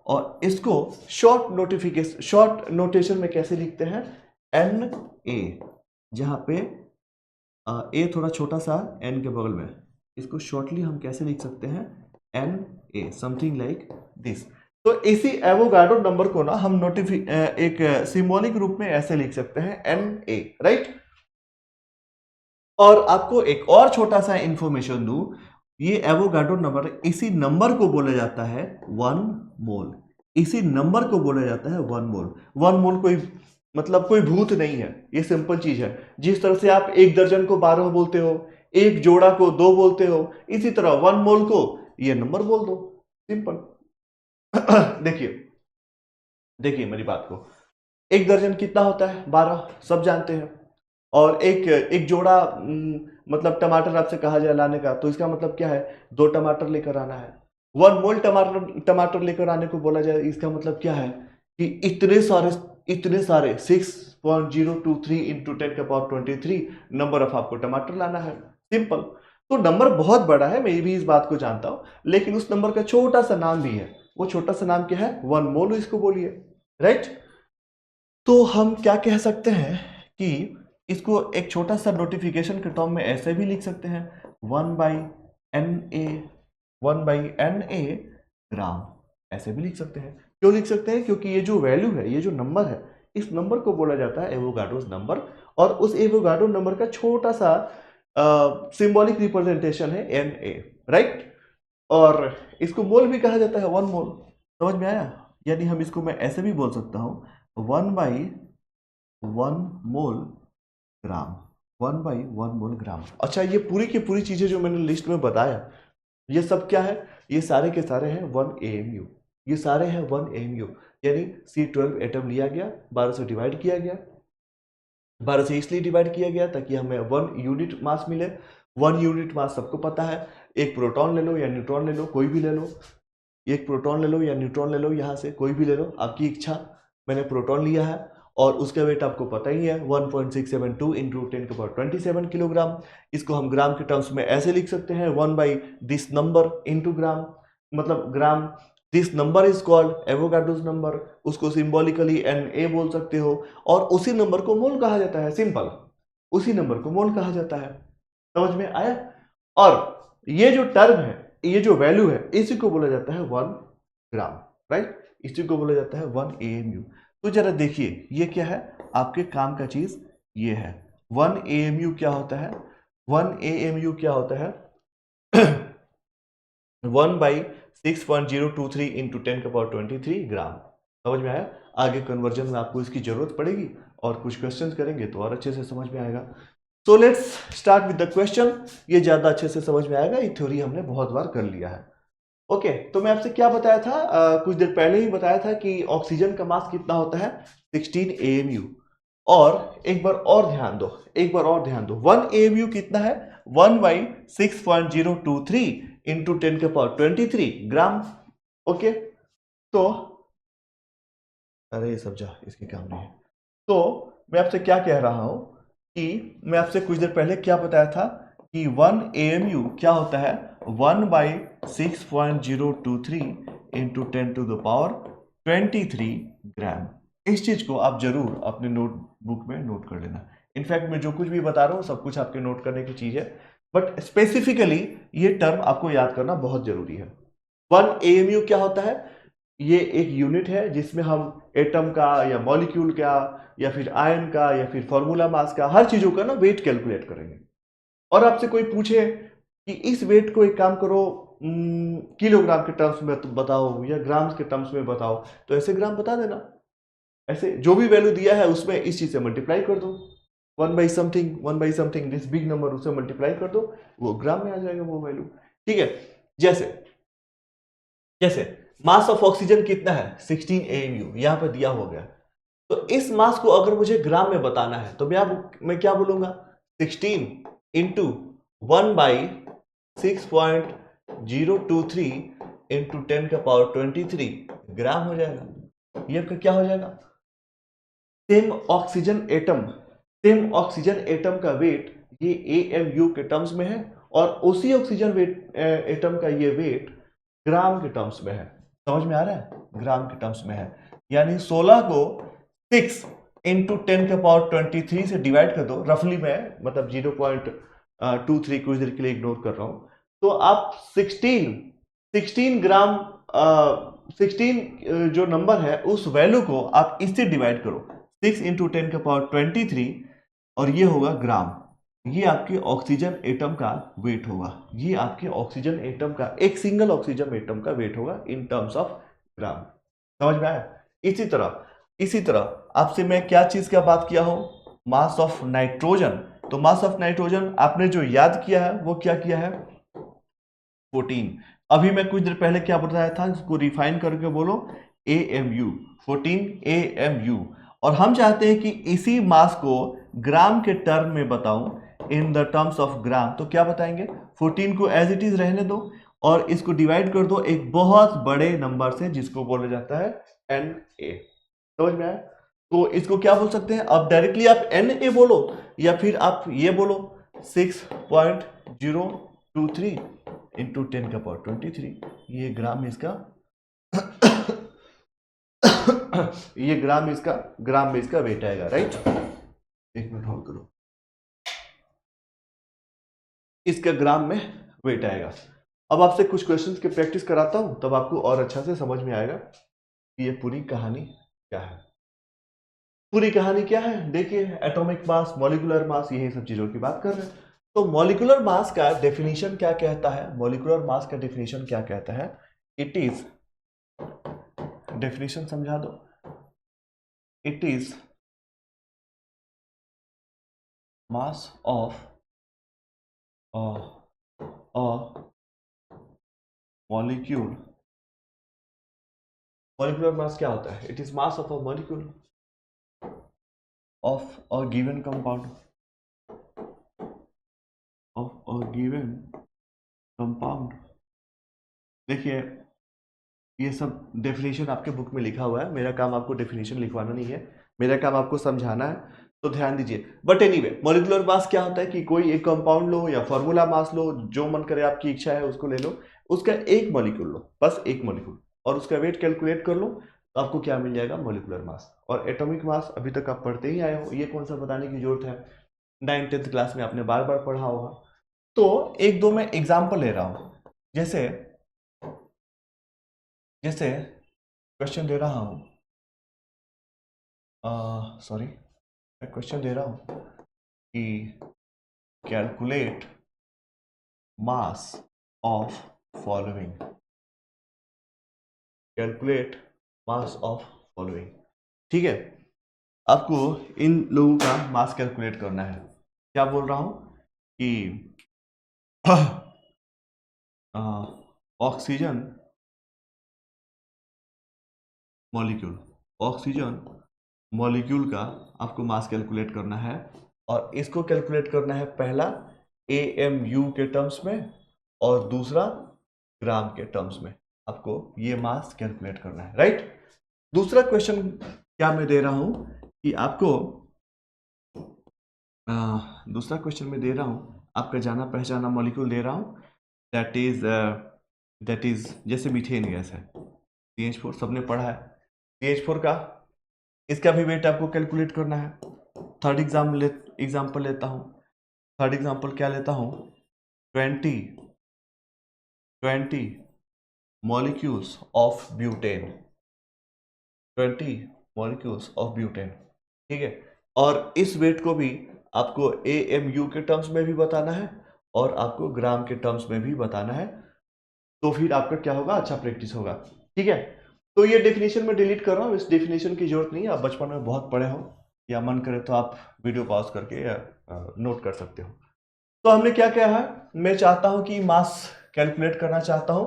और इसको शॉर्ट नोटेशन में कैसे लिखते हैं? एन ए, जहां पे ए थोड़ा छोटा सा एन के बगल में, इसको शॉर्टली हम कैसे लिख सकते हैं? N A, something like this. तो इसी एवोगाड्रो नंबर को ना हम एक सिंबॉलिक रूप में ऐसे लिख सकते हैं, एन ए, राइट। और आपको एक और छोटा सा इंफॉर्मेशन दूं, ये एवोगाड्रो नंबर, इसी नंबर को बोला जाता है 1 मोल। इसी नंबर को बोला जाता है 1 मोल। 1 मोल कोई मतलब कोई भूत नहीं है, ये सिंपल चीज है। जिस तरह से आप 1 दर्जन को 12 बोलते हो, एक जोड़ा को 2 बोलते हो, इसी तरह 1 मोल को ये नंबर बोल दो, सिंपल। देखिए देखिए मेरी बात को, 1 दर्जन कितना होता है? 12, सब जानते हैं। और एक जोड़ा मतलब टमाटर आपसे कहा जाए लाने का, तो इसका मतलब क्या है? 2 टमाटर लेकर आना है। 1 मोल टमाटर लेकर आने को बोला जाए, इसका मतलब क्या है? कि इतने सारे 6.023 इंटू 10 का पावर 23 नंबर ऑफ आपको टमाटर लाना है, सिंपल। तो नंबर बहुत बड़ा है, मैं भी इस बात को जानता हूं, लेकिन उस नंबर का छोटा सा नाम भी है। वो छोटा सा नाम क्या है? 1 मोल इसको बोलिए, राइट। तो हम क्या कह सकते हैं कि इसको एक छोटा सा नोटिफिकेशन के टर्म में ऐसे भी लिख सकते हैं, 1/NA, 1/NA ग्राम, ऐसे भी लिख सकते हैं। क्यों लिख सकते हैं? क्योंकि ये जो वैल्यू है, ये जो नंबर है, इस नंबर को बोला जाता है एवोगाड्रोस नंबर। और उस एवोगाड्रो नंबर का छोटा सा सिंबॉलिक रिप्रेजेंटेशन है NA, राइट। और इसको मोल भी कहा जाता है, 1 मोल। समझ में आया? यानी हम इसको मैं ऐसे भी बोल सकता हूं, 1/1 मोल ग्राम, 1/1 मोल ग्राम। अच्छा, ये पूरी की पूरी चीजें जो मैंने लिस्ट में बताया, ये सब क्या है? ये सारे के सारे हैं 1 AMU। ये सारे हैं 1 AMU, यानी C12 एटम लिया गया, 12 से डिवाइड किया गया। 12 से इसलिए डिवाइड किया गया ताकि हमें 1 यूनिट मास मिले। 1 यूनिट मास सबको पता है, एक प्रोटॉन ले लो या न्यूट्रॉन ले लो, कोई भी ले लो। एक प्रोटॉन ले लो या न्यूट्रॉन ले लो, यहाँ से कोई भी ले लो, आपकी इच्छा। मैंने प्रोटॉन लिया है और उसका वेट आपको पता ही है, 1.672 इंटू 10 के पावर 27 किलोग्राम। इसको हम ग्राम के टर्म्स में ऐसे लिख सकते हैं, 1/दिस नंबर इंटू ग्राम, मतलब gram. This number is called Avogadro's number, उसको सिंबॉलिकली Na बोल सकते हो। और उसी नंबर को मोल कहा जाता है, सिंपल। उसी नंबर को मोल कहा जाता है। समझ में आया? और ये जो टर्म है, ये जो वैल्यू है, इसी को बोला जाता है 1 ग्राम, राइट। इसी को बोला जाता है 1 AMU। तो जरा देखिए, ये क्या है? आपके काम का चीज ये है। 1 AMU क्या होता है? 1 AMU क्या होता है? 1/6.023 इंटू 10 का पावर 23 ग्राम। समझ में आया? आगे कन्वर्जन में आपको इसकी जरूरत पड़ेगी, और कुछ क्वेश्चंस करेंगे तो और अच्छे से समझ में आएगा। So let's start with the question. ये ज्यादा अच्छे से समझ में आएगा, ये थ्योरी हमने बहुत बार कर लिया है। ओके, तो मैं आपसे क्या बताया था? कुछ देर पहले ही बताया था कि ऑक्सीजन का मास कितना होता है? 16 AMU। और एक बार और ध्यान दो, 1 AMU कितना है? 1/6.023 इंटू 10 के पावर 23 ग्राम। ओके, तो अरे ये सब जा, इसके काम नहीं है। तो मैं आपसे क्या कह रहा हूं कि मैं आपसे कुछ देर पहले क्या बताया था कि 1 AMU क्या होता है? 1/6.023 इंटू 10 टू द पावर 23 ग्राम। इस चीज को आप जरूर अपने नोटबुक में नोट कर लेना। इनफैक्ट मैं जो कुछ भी बता रहा हूँ सब कुछ आपके नोट करने की चीज है, बट स्पेसिफिकली ये टर्म आपको याद करना बहुत जरूरी है। 1 AMU क्या होता है? ये एक यूनिट है जिसमें हम एटम का या मॉलिक्यूल का या फिर आयन का या फिर फॉर्मूला मास का, हर चीजों का ना वेट कैलकुलेट करेंगे। और आपसे कोई पूछे कि इस वेट को एक काम करो, किलोग्राम के टर्म्स में बताओ या ग्राम्स के टर्म्स में बताओ, तो ऐसे ग्राम बता देना। ऐसे जो भी वैल्यू दिया है उसमें इस चीज से मल्टीप्लाई कर दो, 1/समथिंग दिस बिग नंबर, उसे मल्टीप्लाई कर दो, वो ग्राम में आ जाएगा वो वैल्यू। ठीक है, जैसे जैसे मास ऑफ ऑक्सीजन कितना है? 16 AMU यहां पर दिया हो गया। तो इस मास को अगर मुझे ग्राम में बताना है तो मैं क्या बोलूंगा? 16 इंटू 1/6.023 इंटू 10 का पावर 23 ग्राम हो जाएगा। ये आपका क्या हो जाएगा? सेम ऑक्सीजन एटम का वेट ये AMU के टर्म्स में है, और उसी ऑक्सीजन वेट एटम का ये वेट ग्राम के टर्म्स में है। समझ में आ रहा है? ग्राम के टर्म्स में है, यानी 16 को 6 इंटू 10⁻23 से डिवाइड कर दो, रफली मैं मतलब 0.23 कुछ देर के लिए इग्नोर कर रहा हूं, तो आप 16 ग्राम 16 जो नंबर है उस वैल्यू को आप इससे डिवाइड करो, 6 इंटू 10⁻23, और ये होगा ग्राम। ये आपके ऑक्सीजन एटम का वेट होगा, ये आपके ऑक्सीजन एटम का, एक सिंगल ऑक्सीजन एटम का वेट होगा इन टर्म्स ऑफ ग्राम। समझ में आया? इसी तरह आपसे मैं क्या चीज का बात किया हूं, मास ऑफ नाइट्रोजन। तो मास ऑफ नाइट्रोजन आपने जो याद किया है वो क्या किया है, 14। अभी मैं कुछ देर पहले क्या बताया था, इसको रिफाइन करके बोलो AMU, 14 AMU। और हम चाहते हैं कि इसी मास को ग्राम के टर्म में बताऊं, in the terms of gram. तो क्या बताएंगे, 14 को एज इट इज रहने दो और इसको डिवाइड कर दो एक बहुत बड़े नंबर से जिसको बोला जाता है Na। समझ में आया? तो इसको क्या बोल सकते हैं, अब डायरेक्टली आप Na बोलो या फिर आप ये बोलो 6.023 इंटू 10⁻23, ये ग्राम इसका ये ग्राम में इसका वेट आएगा, राइट? एक मिनट होल्ड करो, इसका ग्राम में वेट आएगा। अब आपसे कुछ क्वेश्चंस के प्रैक्टिस कराता हूं, तब आपको और अच्छा से समझ में आएगा कि ये पूरी कहानी क्या है। पूरी कहानी क्या है, देखिए, एटॉमिक मास, मॉलिक्यूलर मास, यही सब चीजों की बात कर रहे हैं। तो मॉलिक्यूलर मास का डेफिनेशन क्या कहता है, मॉलिक्यूलर मास का डेफिनेशन क्या कहता है, इट इज, डेफिनेशन समझा दो, it is mass of molecule. Molecular mass क्या होता है, it is mass of a molecule of a given compound, of a given compound. देखिए, ये सब डेफिनेशन आपके बुक में लिखा हुआ है, मेरा काम आपको डेफिनेशन लिखवाना नहीं है, मेरा काम आपको समझाना है, तो ध्यान दीजिए। बट एनीवे, मॉलिक्यूलर मास क्या होता है कि कोई एक कंपाउंड लो या फॉर्मूला मास लो, जो मन करे, आपकी इच्छा है उसको ले लो, उसका एक मॉलिक्यूल लो, बस एक मॉलिक्यूल, और उसका वेट कैलकुलेट कर लो, तो आपको क्या मिल जाएगा, मॉलिक्यूलर मास। और एटॉमिक मास अभी तक आप पढ़ते ही आए हो, ये कौन सा बताने की जरूरत है, 9th-10th क्लास में आपने बार बार पढ़ा होगा। तो एक दो मैं एग्जाम्पल ले रहा हूं, जैसे जैसे क्वेश्चन दे रहा हूं, सॉरी, मैं क्वेश्चन दे रहा हूं कि calculate mass of following, calculate mass of following. ठीक है, आपको इन लोगों का मास कैलकुलेट करना है। क्या बोल रहा हूं कि ऑक्सीजन मॉलिक्यूल, ऑक्सीजन मॉलिक्यूल का आपको मास कैलकुलेट करना है, और इसको कैलकुलेट करना है पहला AMU के टर्म्स में और दूसरा ग्राम के टर्म्स में। आपको ये मास कैलकुलेट करना है, राइट? दूसरा क्वेश्चन क्या मैं दे रहा हूं कि आपको दूसरा क्वेश्चन में दे रहा हूं, आपका जाना पहचाना मॉलिक्यूल दे रहा हूं, दैट इज जैसे मीथेन गैस है, CH4, सबने पढ़ा है CH4 का, इसका भी वेट आपको कैलकुलेट करना है। थर्ड एग्जाम्पल लेता हूं, थर्ड एग्जाम्पल क्या लेता हूं, 20 molecules of butane, 20 molecules of butane. ठीक है, और इस वेट को भी आपको AMU के टर्म्स में भी बताना है और आपको ग्राम के टर्म्स में भी बताना है, तो फिर आपका क्या होगा, अच्छा प्रैक्टिस होगा। ठीक है, तो ये डेफिनेशन में डिलीट कर रहा हूँ, इस डेफिनेशन की जरूरत नहीं है, आप बचपन में बहुत पढ़े हो, या मन करे तो आप वीडियो पॉज करके नोट कर सकते हो। तो हमने क्या किया है, मैं चाहता हूं कि मास कैलकुलेट करना चाहता हूं।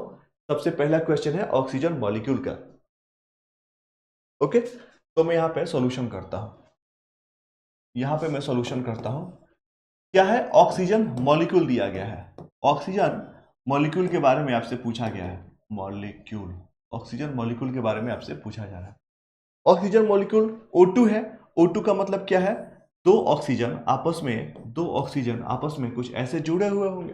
सबसे पहला क्वेश्चन है ऑक्सीजन मॉलिक्यूल का। ओके, तो मैं यहां पे सॉल्यूशन करता हूं, यहां पे मैं सॉल्यूशन करता हूं। क्या है, ऑक्सीजन मॉलिक्यूल दिया गया है, ऑक्सीजन मॉलिक्यूल के बारे में आपसे पूछा गया है, मॉलिक्यूल, ऑक्सीजन मॉलिक्यूल के बारे में आपसे पूछा जा रहा है। ऑक्सीजन मॉलिक्यूल O2 है, O2 का मतलब क्या है, दो ऑक्सीजन आपस में कुछ ऐसे जुड़े हुए होंगे,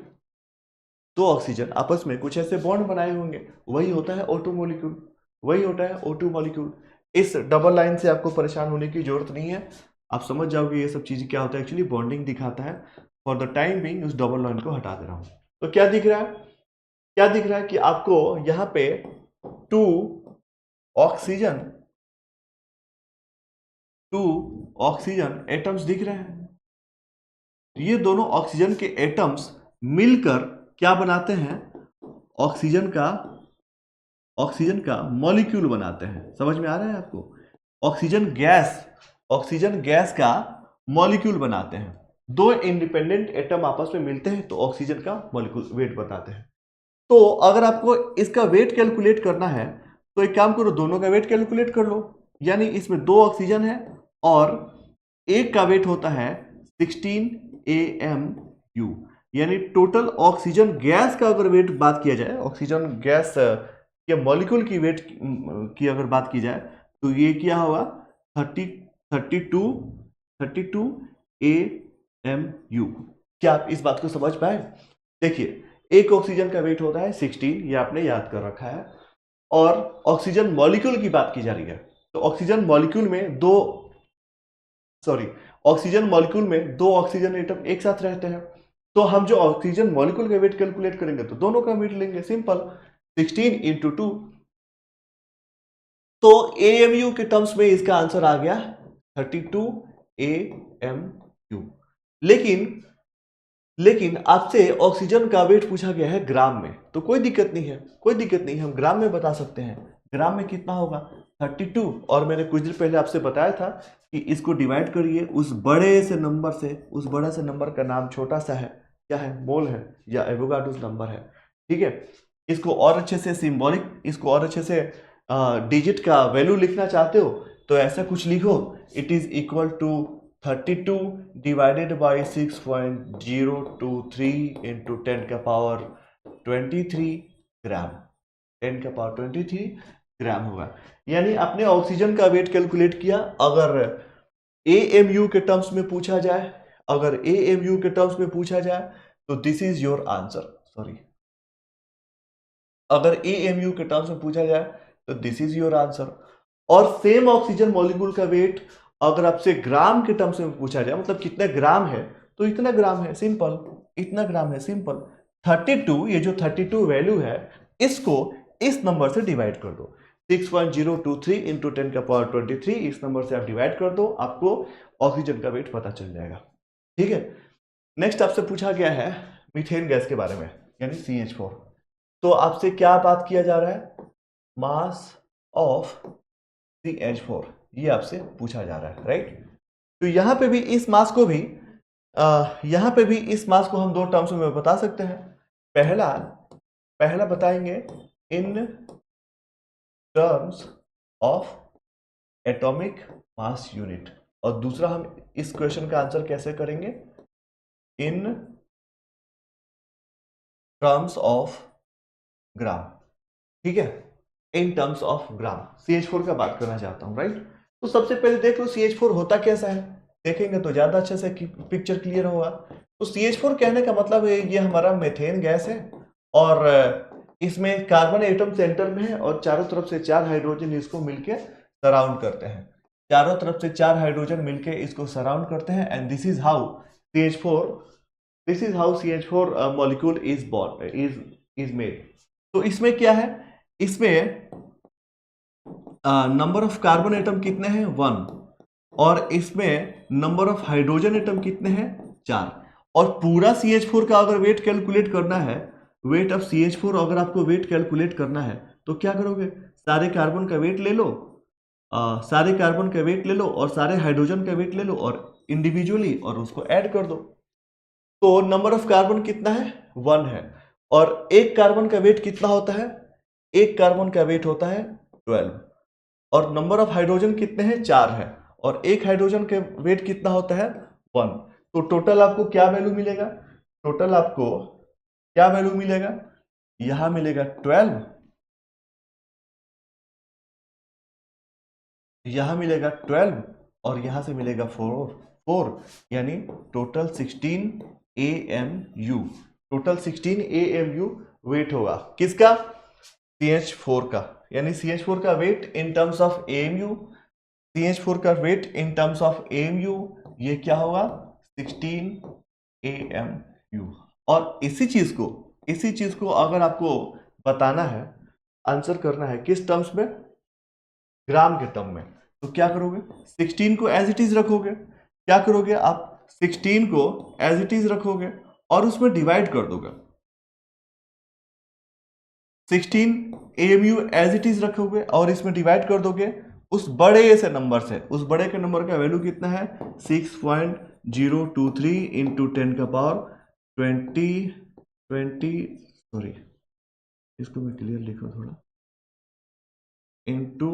दो ऑक्सीजन आपस में कुछ ऐसे बॉन्ड बनाए होंगे, वही होता है O2 मॉलिक्यूल, वही होता है O2 मॉलिक्यूल। इस डबल लाइन से आपको परेशान होने की जरूरत नहीं है, आप समझ जाओगे ये सब चीजें क्या होता है, एक्चुअली बॉन्डिंग दिखाता है। फॉर द टाइम बीइंग उस डबल लाइन को हटा दे रहा हूं। तो क्या दिख रहा है, क्या दिख रहा है कि आपको यहां पे 2 ऑक्सीजन एटम्स दिख रहे हैं। ये दोनों ऑक्सीजन के एटम्स मिलकर क्या बनाते हैं, ऑक्सीजन का मॉलिक्यूल बनाते हैं। समझ में आ रहा है आपको, ऑक्सीजन गैस का मॉलिक्यूल बनाते हैं। दो इंडिपेंडेंट एटम आपस में मिलते हैं तो ऑक्सीजन का मॉलिक्यूल वेट बताते हैं। तो अगर आपको इसका वेट कैलकुलेट करना है तो एक काम करो, दोनों का वेट कैलकुलेट कर लो। यानी इसमें दो ऑक्सीजन है और एक का वेट होता है 16 AMU। यानी टोटल ऑक्सीजन गैस का अगर वेट बात किया जाए, ऑक्सीजन गैस या मॉलिक्यूल की वेट की अगर बात की जाए तो ये क्या होगा 32 AMU। क्या आप इस बात को समझ पाए? देखिए, एक ऑक्सीजन का वेट होता है 16, ये आपने याद कर रखा है। और ऑक्सीजन मॉलिक्यूल की बात की जा रही है तो ऑक्सीजन मॉलिक्यूल में दो ऑक्सीजन एटम एक साथ रहते हैं। तो हम जो ऑक्सीजन मॉलिक्यूल का वेट कैलकुलेट करेंगे तो दोनों का वेट लेंगे, सिंपल 16 × 2। तो AMU के टर्म्स में इसका आंसर आ गया 32 AMU। लेकिन आपसे ऑक्सीजन का वेट पूछा गया है ग्राम में, तो कोई दिक्कत नहीं है, हम ग्राम में बता सकते हैं। ग्राम में कितना होगा 32, और मैंने कुछ दिन पहले आपसे बताया था कि इसको डिवाइड करिए उस बड़े से नंबर का नाम छोटा सा है, क्या है, मोल है या एवोगाड्रोस नंबर है। ठीक है, इसको और अच्छे से डिजिट का वैल्यू लिखना चाहते हो तो ऐसा कुछ लिखो, it is equal to 32 divided by 6.023 into 10⁻23 gram. 10⁻23 gram होगा। यानी आपने ऑक्सीजन का वेट कैलकुलेट किया। अगर AMU के टर्म्स में पूछा जाए तो दिस इज योर आंसर। और सेम ऑक्सीजन मॉलिक्यूल का वेट अगर आपसे ग्राम के टर्म्स में पूछा जाए, मतलब कितना ग्राम है, तो इतना ग्राम है, सिंपल। 32, ये जो 32 वैल्यू है, इसको इस नंबर से डिवाइड कर दो, 6.023 इंटू 10⁻23। इस नंबर से आप डिवाइड कर दो, आपको ऑक्सीजन का वेट पता चल जाएगा। ठीक है, नेक्स्ट आपसे पूछा गया है मीथेन गैस के बारे में, यानी CH4। तो आपसे क्या बात किया जा रहा है, मास ऑफ CH4, ये आपसे पूछा जा रहा है, राइट। तो यहां पे भी इस मास को हम दो टर्म्स में बता सकते हैं। पहला बताएंगे इन terms of atomic mass unit, और दूसरा हम इस क्वेश्चन का आंसर कैसे करेंगे, इन टर्म्स ऑफ ग्राम। ठीक है, इन टर्म्स ऑफ ग्राम। CH4 का बात करना चाहता हूं, राइट। तो सबसे पहले देख लो CH4 होता कैसा है, देखेंगे तो ज्यादा अच्छे से पिक्चर क्लियर होगा। तो CH4 कहने का मतलब है ये हमारा मेथेन गैस है, और इसमें कार्बन एटम सेंटर में है और चारों तरफ से 4 हाइड्रोजन इसको मिलके सराउंड करते हैं। चारों तरफ से 4 हाइड्रोजन मिलके इसको सराउंड करते हैं, and this is how CH4 molecule is made. तो इसमें क्या है, इसमें नंबर ऑफ कार्बन एटम कितने हैं, 1, और इसमें नंबर ऑफ हाइड्रोजन एटम कितने हैं, 4। और पूरा CH4 का अगर वेट कैलकुलेट करना है, वेट ऑफ CH4 अगर आपको वेट कैलकुलेट करना है तो क्या करोगे, सारे कार्बन का वेट ले लो, और सारे हाइड्रोजन का वेट ले लो और इंडिविजुअली और उसको ऐड कर दो। तो नंबर ऑफ कार्बन कितना है, 1 है, और एक कार्बन का वेट कितना होता है, एक कार्बन का वेट होता है 12, और नंबर ऑफ हाइड्रोजन कितने हैं, 4 है, और एक हाइड्रोजन के वेट कितना होता है, 1। तो टोटल आपको क्या वैल्यू मिलेगा, यहां मिलेगा 12, यहां मिलेगा 12, और यहां से मिलेगा 4, यानी total 16 AMU। Total 16 AMU weight होगा किसका, CH4 का, यानी CH4 का weight in terms of AMU, CH4 का weight in terms of AMU ये क्या होगा 16 AMU। और इसी चीज को अगर आपको बताना है, आंसर करना है किस टर्म्स में, ग्राम के टर्म में, तो क्या करोगे 16 को एज इट इज रखोगे, क्या करोगे आप 16 को एज इट इज रखोगे और उसमें डिवाइड कर दोगे, 16 AMU एज इट इज रखोगे और इसमें डिवाइड कर दोगे उस बड़े से नंबर से, उस बड़े के नंबर का वैल्यू कितना है 6.023 इंटू 10 का पावर 20 सॉरी इसको मैं क्लियर लिखूं थोड़ा, इंटू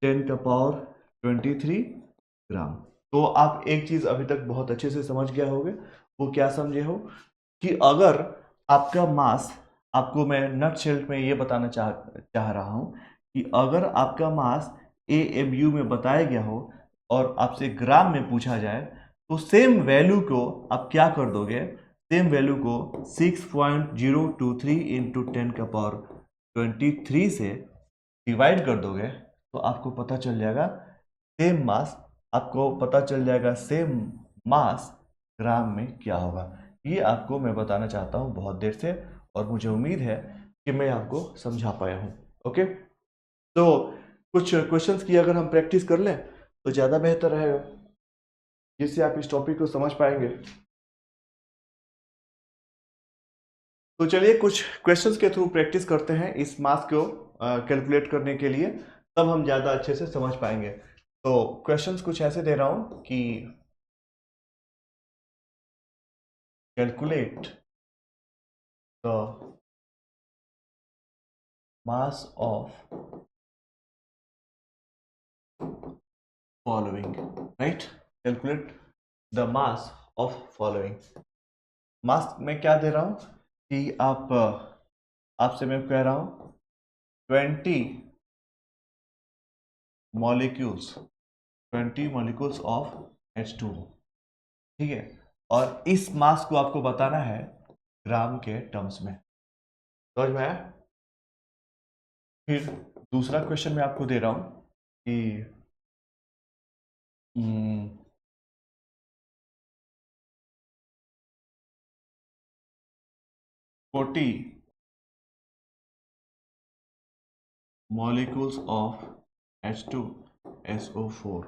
10 का पावर 23 ग्राम। तो आप एक चीज अभी तक बहुत अच्छे से समझ गया होगे, वो क्या समझे हो कि अगर आपका मास, आपको मैं नट शेल में ये बताना चाह रहा हूं कि अगर आपका मास AMU में बताया गया हो और आपसे ग्राम में पूछा जाए तो सेम वैल्यू को आप क्या कर दोगे, सेम वैल्यू को 6.023 इंटू 10 का पावर 23 से डिवाइड कर दोगे तो आपको पता चल जाएगा सेम मास, आपको पता चल जाएगा सेम मास ग्राम में क्या होगा। ये आपको मैं बताना चाहता हूँ बहुत देर से और मुझे उम्मीद है कि मैं आपको समझा पाया हूँ। ओके, तो कुछ क्वेश्चंस की अगर हम प्रैक्टिस कर लें तो ज़्यादा बेहतर रहेगा, जिससे आप इस टॉपिक को समझ पाएंगे। तो चलिए कुछ क्वेश्चंस के थ्रू प्रैक्टिस करते हैं इस मास को कैलकुलेट करने के लिए, तब हम ज़्यादा अच्छे से समझ पाएंगे। तो क्वेश्चंस कुछ ऐसे दे रहा हूं कि calculate the mass of following, right, calculate the mass of following. Mass में क्या दे रहा हूं कि आपसे मैं कह रहा हूं 20 मॉलिक्यूल्स, 20 मॉलिक्यूल्स ऑफ H2O, ठीक है, और इस मास को आपको बताना है ग्राम के टर्म्स में, समझ में आया। फिर दूसरा क्वेश्चन मैं आपको दे रहा हूं कि 40 मॉलिक्यूल्स ऑफ H2SO4।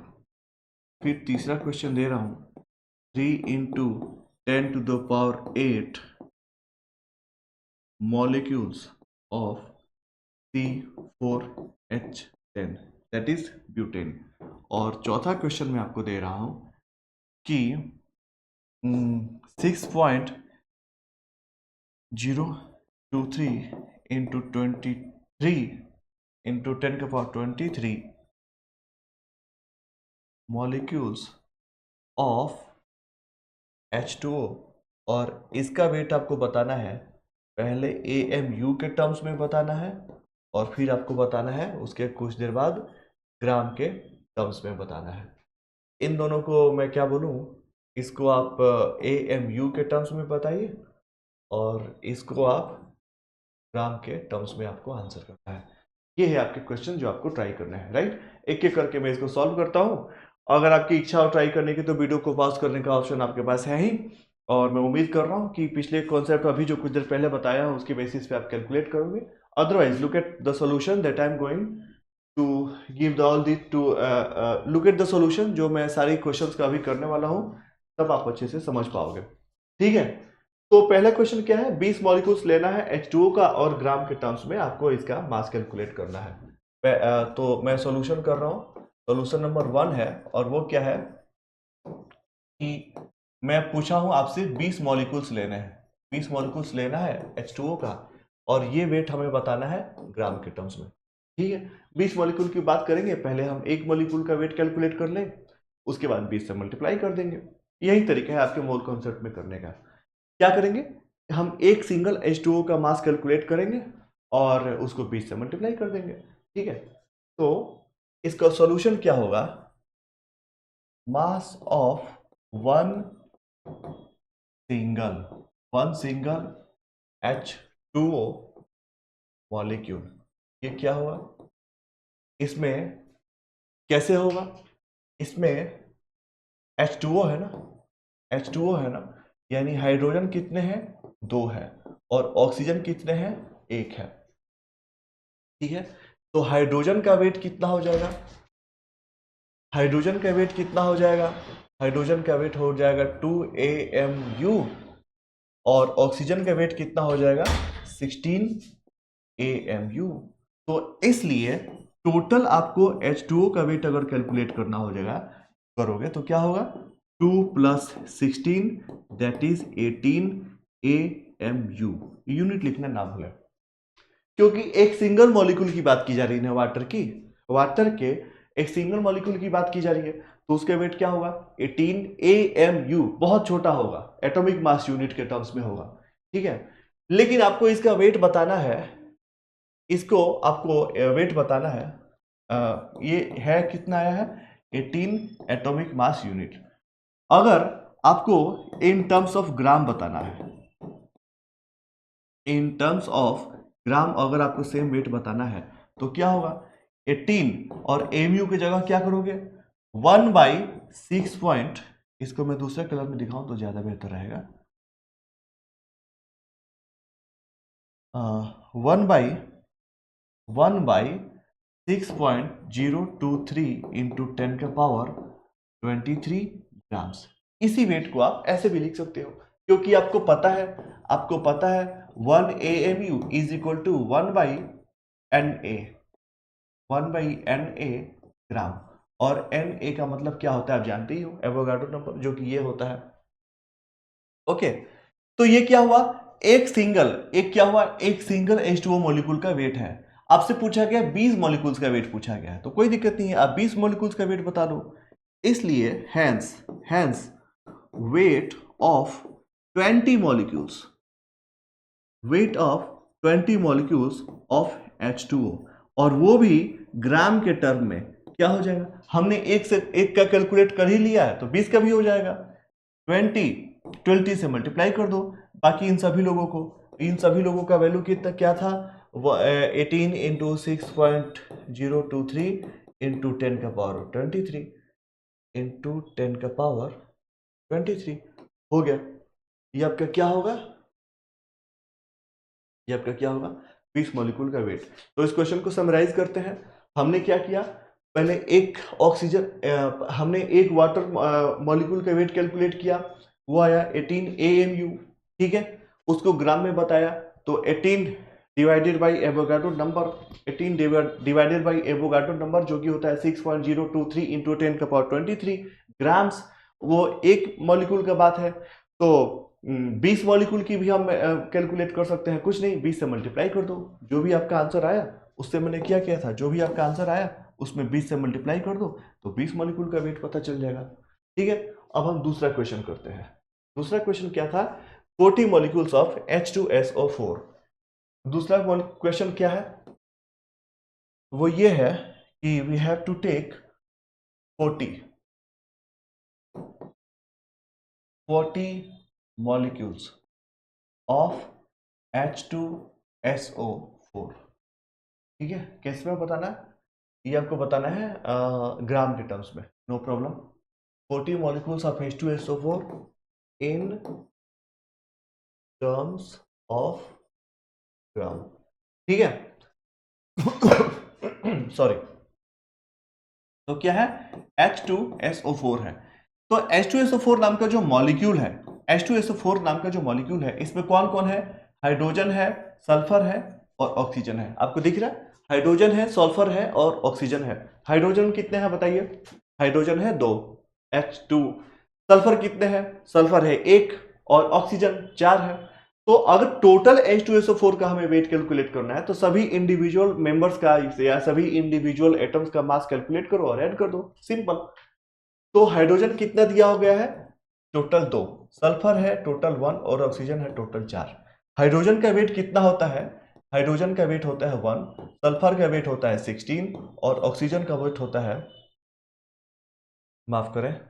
फिर तीसरा क्वेश्चन दे रहा हूं 3 into 10 to the power 8 molecules of C4H10, that is butane. और चौथा क्वेश्चन मैं आपको दे रहा हूं कि 6.023 इंटू 23 इंटू 10 का पावर 23 मॉलिक्यूल्स ऑफ H2O, और इसका वेट आपको बताना है, पहले AMU के टर्म्स में बताना है और फिर आपको बताना है उसके कुछ देर बाद ग्राम के टर्म्स में बताना है। इन दोनों को मैं क्या बोलूं, इसको आप AMU के टर्म्स में बताइए और इसको आप ग्राम के टर्म्स में आपको आंसर करना है। ये है आपके क्वेश्चन जो आपको ट्राई करना है, राइट। एक एक करके मैं इसको सॉल्व करता हूँ। अगर आपकी इच्छा हो ट्राई करने की तो वीडियो को पॉज करने का ऑप्शन आपके पास है ही, और मैं उम्मीद कर रहा हूँ कि पिछले कॉन्सेप्ट अभी जो कुछ देर पहले बताया हूँ उसके बेसिस पे आप कैलकुलेट करोगे। Otherwise look at the solution that I am going to give the all the to look at the solution जो मैं सारी क्वेश्चंस का अभी करने वाला हूँ, तब आप अच्छे से समझ पाओगे, ठीक है। तो पहला क्वेश्चन क्या है, 20 मॉलिक्यूल्स लेना है H2O का और ग्राम के टर्म्स में आपको इसका मास कैलकुलेट करना है। तो मैं सॉल्यूशन कर रहा हूँ। सॉल्यूशन नंबर 1 है और वो क्या है कि मैं पूछा हूं आपसे 20 मॉलिक्यूल्स लेने हैं, 20 मॉलिक्यूल्स लेना है H2O का और ये वेट हमें बताना है ग्राम के टर्म्स में, ठीक है। 20 मॉलिक्यूल की बात करेंगे, पहले हम एक मॉलिक्यूल का वेट कैलकुलेट कर लें, उसके बाद 20 से मल्टीप्लाई कर देंगे। यही तरीका है आपके मोल कॉन्सेप्ट में करने का। क्या करेंगे, हम एक सिंगल H2O का मास कैलकुलेट करेंगे और उसको 20 से मल्टीप्लाई कर देंगे, ठीक है। तो इसका सॉल्यूशन क्या होगा, mass of one single H2O molecule, ये क्या हुआ, इसमें कैसे होगा, इसमें H2O है ना, H2O है ना, यानी हाइड्रोजन कितने हैं, 2 है, और ऑक्सीजन कितने हैं, 1 है। ठीक है, तो हाइड्रोजन का वेट कितना हो जाएगा, हाइड्रोजन का वेट कितना हो जाएगा, हाइड्रोजन का वेट हो जाएगा 2 AMU, और ऑक्सीजन का वेट कितना हो जाएगा 16 AMU। तो इसलिए टोटल आपको H2O का वेट अगर कैलकुलेट करना हो जाएगा करोगे तो क्या होगा, 2 + 16 दैट इज 18 AMU। यूनिट लिखना ना भूलें, क्योंकि एक सिंगल मॉलिक्यूल की बात की जा रही है वाटर की, वाटर के एक सिंगल मॉलिक्यूल की बात की जा रही है, तो उसके वेट क्या होगा 18 AMU, बहुत छोटा होगा, एटॉमिक मास यूनिट के टर्म्स में होगा। ठीक है, लेकिन आपको इसका वेट बताना है, इसको आपको वेट बताना है, ये है कितना आया है 18 एटॉमिक मास यूनिट। अगर आपको इन टर्म्स ऑफ ग्राम बताना है, इन टर्म्स ऑफ ग्राम अगर आपको सेम वेट बताना है तो क्या होगा 18, और एमयू की जगह क्या करोगे 1/6 पॉइंट, इसको मैं दूसरे कलर में दिखाऊं तो ज्यादा बेहतर रहेगा, 1/6.023 इंटू 10 का पावर 23 ग्राम्स। इसी वेट को आप ऐसे भी लिख सकते हो, क्योंकि आपको पता है, आपको पता है 1 AMU is equal to 1/NA, 1/NA ग्राम, और NA का मतलब क्या होता है आप जानते ही हो, एवोगाड्रो नंबर, जो कि ये होता है। ओके, तो ये क्या हुआ, एक क्या हुआ, एक सिंगल H2O मॉलिक्यूल का वेट है। आपसे पूछा गया 20 मॉलिक्यूल्स का वेट पूछा गया है, तो कोई दिक्कत नहीं है, आप 20 मॉलिक्यूल्स का वेट बता दो। इसलिए hence weight of 20 molecules, weight of 20 molecules of H2O, और वो भी ग्राम के टर्म में क्या हो जाएगा, हमने एक से एक का कैलकुलेट कर ही लिया है तो 20 का भी हो जाएगा, 20 से मल्टीप्लाई कर दो, बाकी इन सभी लोगों को, इन सभी लोगों का वैल्यू कितना क्या था, 18 इंटू 6.023 इंटू 10 का पावर 23 इंटू 10 का पावर 23 हो गया। ये आपका क्या होगा, ये आपका क्या होगा 20 मॉलिक्यूल का वेट। तो इस क्वेश्चन को समराइज करते हैं, हमने क्या किया, पहले एक ऑक्सीजन हमने एक वाटर मॉलिक्यूल का वेट कैलकुलेट किया, वो आया 18 AMU। ठीक है, उसको ग्राम में बताया, तो 18 divided by Avogadro number, 18 divided by Avogadro number जो कि होता है 6.023 इंटू 10 का पावर 23 ग्राम्स, वो एक मॉलिक्यूल का बात है। तो 20 मॉलिक्यूल की भी हम कैलकुलेट कर सकते हैं, कुछ नहीं 20 से मल्टीप्लाई कर दो, जो भी आपका आंसर आया उससे मैंने क्या किया था, जो भी आपका आंसर आया उसमें 20 से मल्टीप्लाई कर दो, तो 20 मॉलिक्यूल का वेट पता चल जाएगा। ठीक है, अब हम दूसरा क्वेश्चन करते हैं। दूसरा क्वेश्चन क्या था, 40 मॉलिक्यूल्स ऑफ H2SO4। दूसरा क्वेश्चन क्या है, वो ये है कि we have to take 40 molecules of H2SO4। ठीक है, कैसे में बताना है, ये आपको बताना है ग्राम के टर्म्स में, no problem. 40 molecules of H2SO4 in terms of gram. ठीक है, सॉरी, तो क्या है H2SO4 है, तो H2SO4 नाम का जो मॉलिक्यूल है, H2SO4 नाम का जो मॉलिक्यूल है, इसमें कौन कौन है, हाइड्रोजन है, सल्फर है और ऑक्सीजन है। आपको दिख रहा है, हाइड्रोजन है, सल्फर है और ऑक्सीजन है। हाइड्रोजन कितने हैं बताइए, हाइड्रोजन है 2 H2, सल्फर कितने हैं, सल्फर है 1 और ऑक्सीजन 4 है। तो अगर टोटल H2SO4 का हमें वेट कैलकुलेट करना है तो सभी इंडिविजुअल मेंबर्स का या सभी इंडिविजुअल एटम्स का मास कैलकुलेट करो और ऐड कर दो, सिंपल। तो हाइड्रोजन कितना दिया हो गया है, टोटल 2, सल्फर है टोटल 1 और ऑक्सीजन है टोटल 4। हाइड्रोजन का वेट कितना होता है, हाइड्रोजन का वेट होता है 1, सल्फर का वेट होता है 16 और ऑक्सीजन का वेट होता है, माफ करें,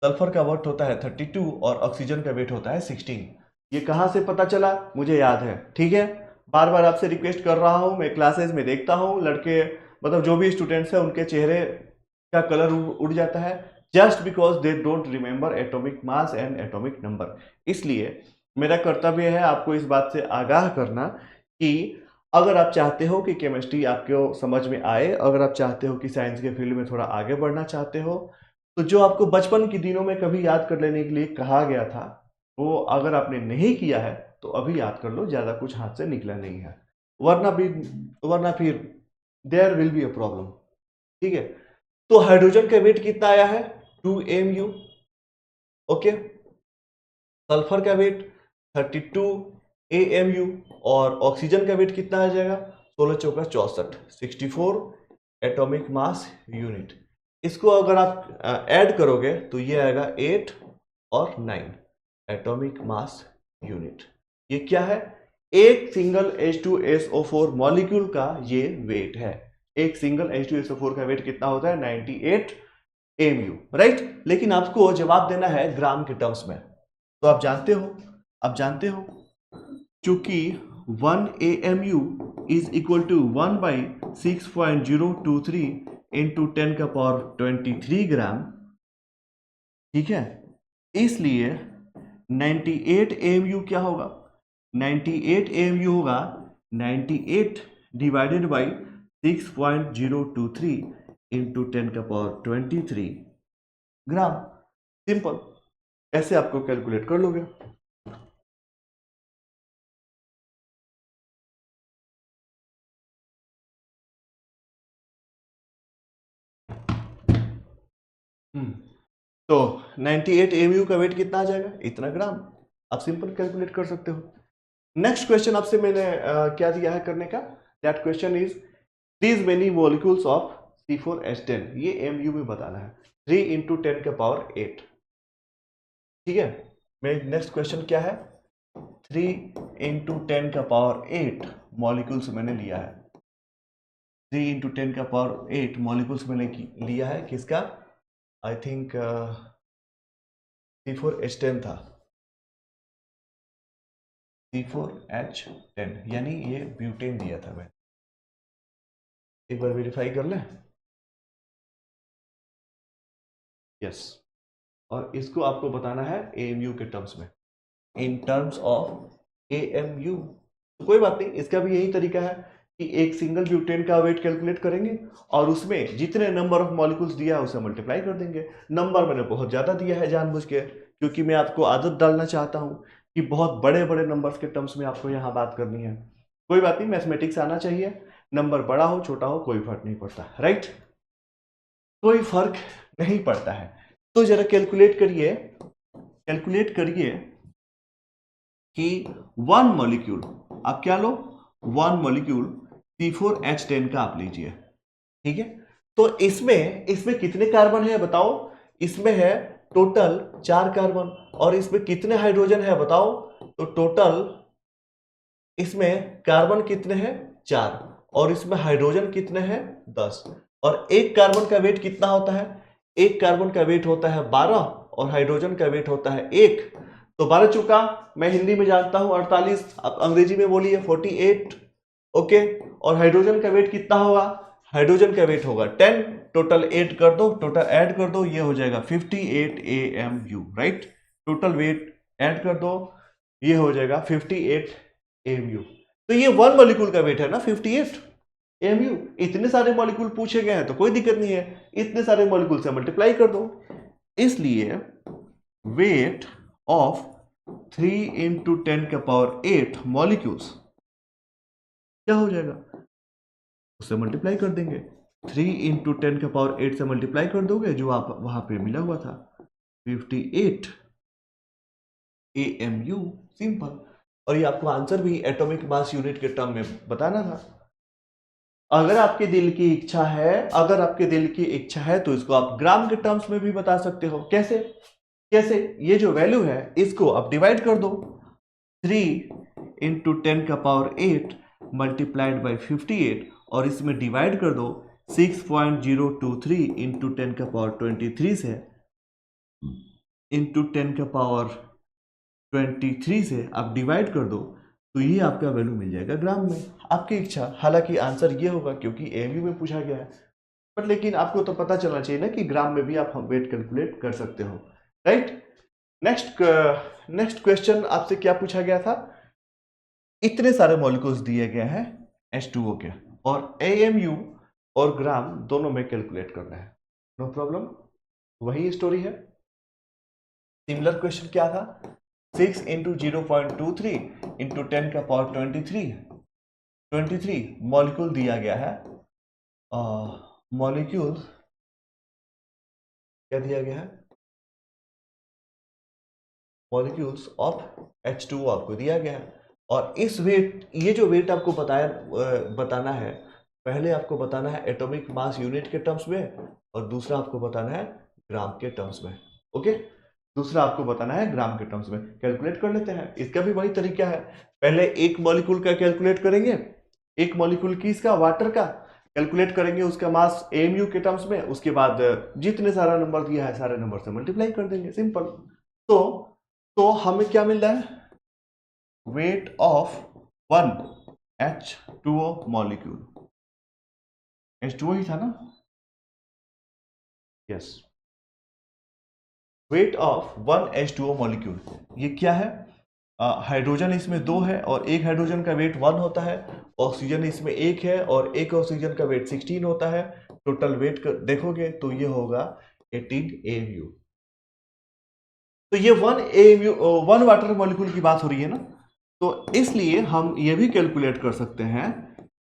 सल्फर का वेट होता है 32 और ऑक्सीजन का वेट होता है 16। ये कहाँ से पता चला मुझे याद है, ठीक है। बार बार आपसे रिक्वेस्ट कर रहा हूँ, मैं क्लासेस में देखता हूँ लड़के मतलब जो भी स्टूडेंट्स हैं उनके चेहरे का कलर उड़ जाता है just because they don't remember atomic mass and atomic number. इसलिए मेरा कर्तव्य है आपको इस बात से आगाह करना कि अगर आप चाहते हो कि केमिस्ट्री आपको समझ में आए, अगर आप चाहते हो कि साइंस के फील्ड में थोड़ा आगे बढ़ना चाहते हो, तो जो आपको बचपन के दिनों में कभी याद कर लेने के लिए कहा गया था वो अगर आपने नहीं किया है तो अभी याद कर लो, ज़्यादा कुछ हाथ से निकला नहीं है, वरना फिर there will be a problem, ठीक है। तो हाइड्रोजन का वेट कितना आया है 2mu, ओके। सल्फर का वेट 32 AMU और ऑक्सीजन का वेट कितना आ जाएगा 16 चौका 64 64 एटॉमिक मास यूनिट। इसको अगर आप ऐड करोगे तो ये आएगा 8 और 9 एटॉमिक मास यूनिट। ये क्या है, एक सिंगल H2SO4 मॉलिक्यूल का ये वेट है। एक सिंगल H2SO4 का वेट कितना होता है 98 AMU, राइट। लेकिन आपको जवाब देना है ग्राम के टर्म्स में। तो आप जानते हो चूंकि 1 AMU is equal to 1/6.023 into 10 का पावर 23 ग्राम, ठीक है। इसलिए 98 AMU क्या होगा, 98 AMU होगा 98 डिवाइडेड बाई 6.023 इंटू 10 का पावर 23 ग्राम। सिंपल, ऐसे आपको कैलकुलेट कर लोगे। तो 98 AMU का वेट कितना आ जाएगा, इतना ग्राम। आप सिंपल कैलकुलेट कर सकते हो। नेक्स्ट क्वेश्चन आपसे मैंने क्या दिया है करने का, that question is these many molecules of C4H10, ये MU में बताना है 3 इंटू 10 का पावर 8, ठीक है। मेरे नेक्स्ट क्वेश्चन क्या है, 3 इंटू 10 का पावर 8 मॉलिक्यूल्स मैंने लिया है, 3 इंटू 10 का पावर 8 मॉलिक्यूल्स मैंने लिया है किसका, आई थिंक C4H10 था, C4H10 यानी ये ब्यूटेन दिया था। मैं एक बार वेरीफाई कर लें, यस। और इसको आपको बताना है AMU के टर्म्स में, इन टर्म्स ऑफ AMU। तो कोई बात नहीं, इसका भी यही तरीका है कि एक सिंगल ब्यूटेन का वेट कैलकुलेट करेंगे और उसमें जितने नंबर ऑफ मॉलिक्यूल्स दिया है उसे मल्टीप्लाई कर देंगे। नंबर मैंने बहुत ज़्यादा दिया है जानबूझ के, क्योंकि मैं आपको आदत डालना चाहता हूँ कि बहुत बड़े बड़े नंबर्स के टर्म्स में आपको यहाँ बात करनी है। कोई बात नहीं, मैथमेटिक्स आना चाहिए, नंबर बड़ा हो छोटा हो कोई फर्क नहीं पड़ता, राइट। कोई फर्क नहीं पड़ता है। तो जरा कैलकुलेट करिए कि वन मॉलिक्यूल, आप क्या लो, वन मॉलिक्यूल C4H10 का आप लीजिए, ठीक है। तो इसमें कितने कार्बन है बताओ, इसमें है टोटल 4 कार्बन, और इसमें कितने हाइड्रोजन है बताओ, तो टोटल इसमें कार्बन कितने हैं 4, और इसमें हाइड्रोजन कितने हैं 10। और एक कार्बन का वेट कितना होता है, एक कार्बन का वेट होता है 12 और हाइड्रोजन का वेट होता है 1। तो 12 चुका मैं हिंदी में जानता हूं 48, आप अंग्रेजी में बोलिए 48, ओके। और हाइड्रोजन का वेट कितना होगा, हाइड्रोजन का वेट होगा 10, टोटल 8 कर दो, टोटल ऐड कर दो, ये हो जाएगा 58 AMU, right. Total weight add कर दो, ये हो जाएगा 58 AMU। तो ये वन मॉलिक्यूल का वेट है ना 58 AMU। इतने सारे मॉलिक्यूल पूछे गए हैं तो कोई दिक्कत नहीं है, इतने सारे मॉलिक्यूल से मल्टीप्लाई कर दो। इसलिए वेट ऑफ 3 इंटू 10 का पावर 8 मॉलिक्यूल्स क्या हो जाएगा, उससे मल्टीप्लाई कर देंगे। 3 इंटू 10 का पावर 8 से मल्टीप्लाई कर दोगे, जो आप वहां पे मिला हुआ था 58 AMU, सिंपल। और ये आपको आंसर भी एटॉमिक मास यूनिट के टर्म में बताना था। अगर आपके दिल की इच्छा है तो इसको आप ग्राम के टर्म्स में भी बता सकते हो। कैसे, ये जो वैल्यू है इसको आप डिवाइड कर दो, 3 इंटू 10 का पावर 8 मल्टीप्लाइड बाई 58, और इसमें डिवाइड कर दो 6.023 इंटू 10 का पावर 23 से, इंटू 10 का पावर 23 से आप डिवाइड कर दो तो ये आपका वैल्यू मिल जाएगा ग्राम में। आपकी इच्छा, हालांकि आंसर ये होगा क्योंकि एमयू में पूछा गया है, बट लेकिन आपको तो पता चलना चाहिए ना कि ग्राम में भी आप वेट कैलकुलेट कर सकते हो, राइट। नेक्स्ट क्वेश्चन आपसे क्या पूछा गया था? इतने सारे मॉलिक्यूल्स दिए गए हैं H2O के, और AMU और ग्राम दोनों में कैलकुलेट करना है। नो प्रॉब्लम, वही स्टोरी है। सिमिलर क्वेश्चन क्या था? 6 इंटू 0.23 इंटू 10 का पावर 23 मॉलिक्यूल दिया गया है। मॉलिक्यूल क्या दिया गया है? मॉलिक्यूल्स ऑफ H2O आपको दिया गया है, और इस वेट, ये जो वेट आपको बताना है, पहले आपको बताना है एटॉमिक मास यूनिट के टर्म्स में, और दूसरा आपको बताना है ग्राम के टर्म्स में। ओके, दूसरा आपको बताना है ग्राम के टर्म्स में। कैलकुलेट कर लेते हैं, इसका भी वही तरीका है। पहले एक मॉलिक्यूल का कैलकुलेट करेंगे, एक मॉलिक्यूल किसका? वाटर का कैलकुलेट करेंगे, उसका मास AMU के टर्म्स में, उसके बाद जितने सारा नंबर दिया है सारे नंबर से मल्टीप्लाई कर देंगे, सिंपल। तो हमें क्या मिल रहा है? Weight of one H2O molecule, H2O ही था ना? Yes, weight of one H2O molecule. ये क्या है? हाइड्रोजन इसमें 2 है और एक हाइड्रोजन का वेट 1 होता है, ऑक्सीजन इसमें 1 है और एक ऑक्सीजन का वेट 16 होता है। टोटल वेट देखोगे तो ये होगा 18 AMU। तो ये 1 AMU, 1 वाटर मॉलिक्यूल की बात हो रही है ना, तो इसलिए हम ये भी कैलकुलेट कर सकते हैं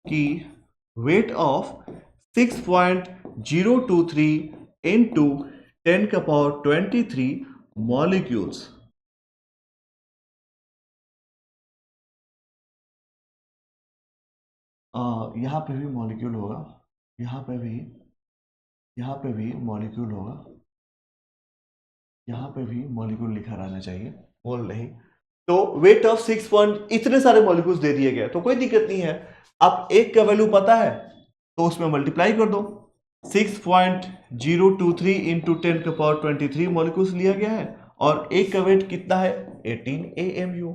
कि वेट ऑफ 6.023 इंटू 10 का पावर 23 मॉलिक्यूल्स, यहाँ पे भी मॉलिक्यूल होगा, यहाँ पे भी मॉलिक्यूल होगा, यहाँ पे भी मॉलिक्यूल लिखा रहना चाहिए, बोल नहीं। तो वेट ऑफ 6 पॉइंट, इतने सारे मॉलिक्यूल्स दे दिए गए तो कोई दिक्कत नहीं है। आप एक का वैल्यू पता है तो उसमें मल्टीप्लाई कर दो। 6.023 इंटू 10 का पावर 23 मॉलिक्यूल्स लिया गया है, और एक का वेट कितना है? 18 AMU।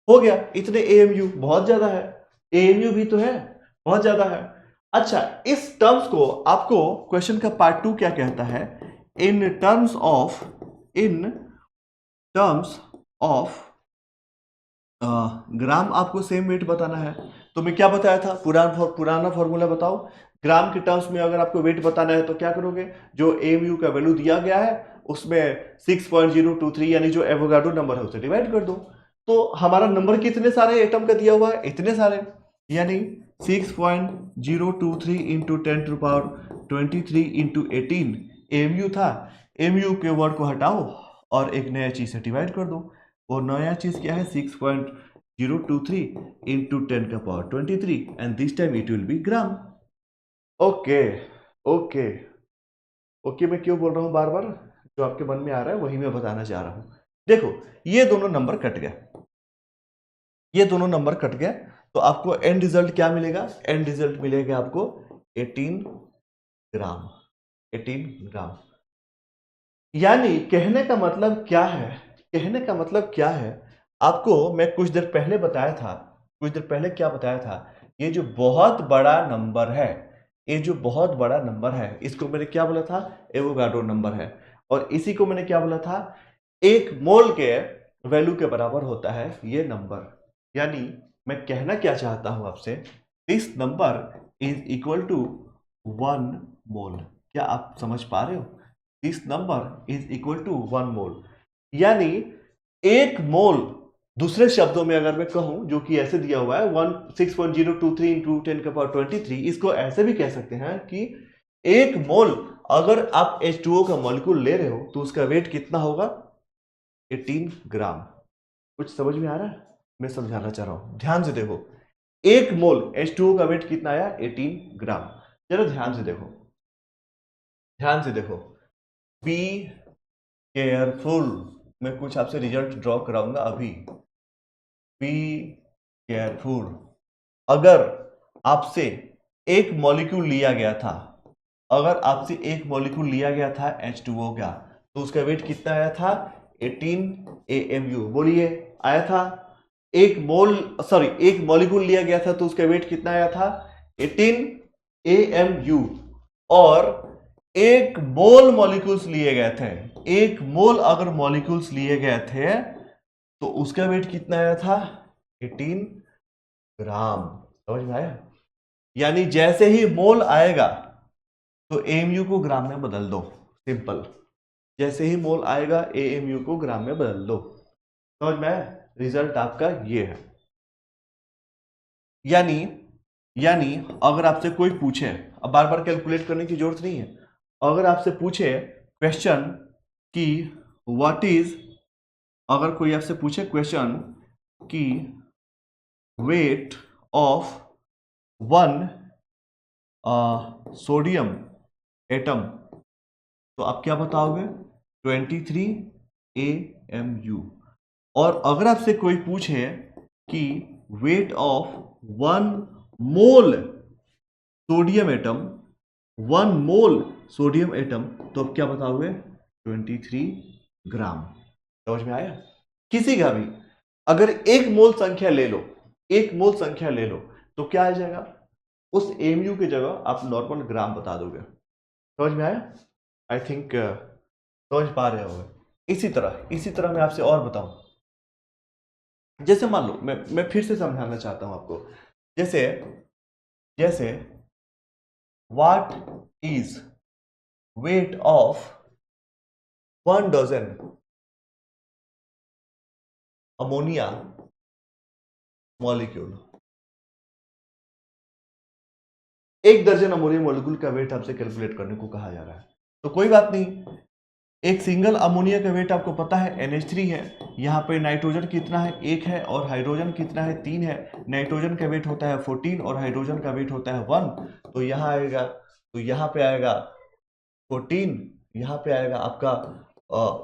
हो गया, इतने AMU बहुत ज्यादा है, AMU भी तो है, बहुत ज्यादा है। अच्छा, इस टर्म्स को आपको क्वेश्चन का पार्ट 2 क्या कहता है? इन टर्म्स ऑफ ग्राम आपको सेम वेट बताना है। तो मैं क्या बताया था? पुराना फॉर्मूला बताओ। ग्राम के टर्म्स में अगर आपको वेट बताना है तो क्या करोगे? जो AMU का वैल्यू दिया गया है उसमें 6.023 यानी जो एवोगाड्रो नंबर है उसे डिवाइड कर दो। तो हमारा नंबर कितने सारे एटम का दिया हुआ है? इतने सारे, यानी 6.023 into 10 to power 23 into 18 AMU था। AMU के वर्ड को हटाओ और एक नया चीज से डिवाइड कर दो। और नया चीज क्या है? 6.023 इंटू 10 का power 23 and this time it will be gram. Okay okay okay, मैं क्यों बोल रहा हूं बार बार? जो आपके मन में आ रहा है वही मैं बताना चाह रहा हूं। देखो, ये दोनों नंबर कट गए, ये दोनों नंबर कट गए, तो आपको एंड रिजल्ट क्या मिलेगा? एंड रिजल्ट मिलेगा आपको 18 ग्राम। 18 ग्राम, यानी कहने का मतलब क्या है? कहने का मतलब क्या है? आपको मैं कुछ देर पहले बताया था, कुछ देर पहले क्या बताया था? ये जो बहुत बड़ा नंबर है, ये जो बहुत बड़ा नंबर है, इसको मैंने क्या बोला था? एवोगाड्रो नंबर है। और इसी को मैंने क्या बोला था? एक मोल के वैल्यू के बराबर होता है ये नंबर। यानी मैं कहना क्या चाहता हूं आपसे, this number is equal to 1 mole. क्या आप समझ पा रहे हो? This number is equal to 1 mole, यानी एक मोल, दूसरे शब्दों में अगर मैं कहूं, जो कि ऐसे दिया हुआ है 6.023 इंटू 10 का पावर 23, इसको ऐसे भी कह सकते हैं कि एक मोल अगर आप H2O का मॉलिक्यूल ले रहे हो तो उसका वेट कितना होगा? 18 ग्राम। कुछ समझ में आ रहा है? मैं समझाना चाह रहा हूं, ध्यान से देखो। एक मोल H2O का वेट कितना आया? 18 ग्राम। चलो ध्यान से देखो, ध्यान से देखो, बी केयरफुल। मैं कुछ आपसे रिजल्ट ड्रॉ कराऊंगा अभी। Be careful. अगर आपसे एक मॉलिक्यूल लिया गया था, अगर आपसे एक मॉलिक्यूल लिया गया था H2O का, तो उसका वेट कितना आया था 18 AMU। बोलिए आया था। एक मॉलिक्यूल लिया गया था तो उसका वेट कितना आया था 18 AMU। और एक मोल मॉलिक्यूल्स लिए गए थे, एक मोल अगर मॉलिक्यूल्स लिए गए थे तो उसका वेट कितना आया था 18 ग्राम। समझ में आया? यानी जैसे ही मोल आएगा तो AMU को ग्राम में बदल दो, सिंपल। जैसे ही मोल आएगा AMU को ग्राम में बदल दो। समझ में आया? रिजल्ट आपका ये है। यानी अगर आपसे कोई पूछे, अब बार बार कैलकुलेट करने की जरूरत नहीं है, अगर आपसे पूछे क्वेश्चन कि व्हाट इज, अगर कोई आपसे पूछे क्वेश्चन कि weight of one sodium atom, तो आप क्या बताओगे 23 AMU। और अगर आपसे कोई पूछे कि weight of one mole sodium atom, one mole sodium atom, तो आप क्या बताओगे 23 ग्राम। समझ में आया? किसी का भी अगर एक मोल संख्या ले लो, एक मोल संख्या ले लो, तो क्या आ जाएगा, उस एमयू की जगह आप नॉर्मल ग्राम बता दोगे। समझ में आया? आई थिंक समझ पा रहे होगे। इसी तरह मैं आपसे और बताऊं, जैसे मान लो मैं फिर से समझाना चाहता हूं आपको। जैसे what is weight of 1 dozen ammonia molecule. 1 दर्जन अमोनिया मॉलिक्यूल का वेट आपसे कैलकुलेट करने को कहा जा रहा है। तो कोई बात नहीं, एक सिंगल अमोनिया का वेट आपको पता है NH3 है, यहाँ पे नाइट्रोजन कितना है 1 है, और हाइड्रोजन कितना है 3 है। नाइट्रोजन का वेट होता है 14 और हाइड्रोजन का वेट होता है 1। तो यहाँ आएगा, तो यहाँ पे आएगा 14, यहाँ पे आएगा आपका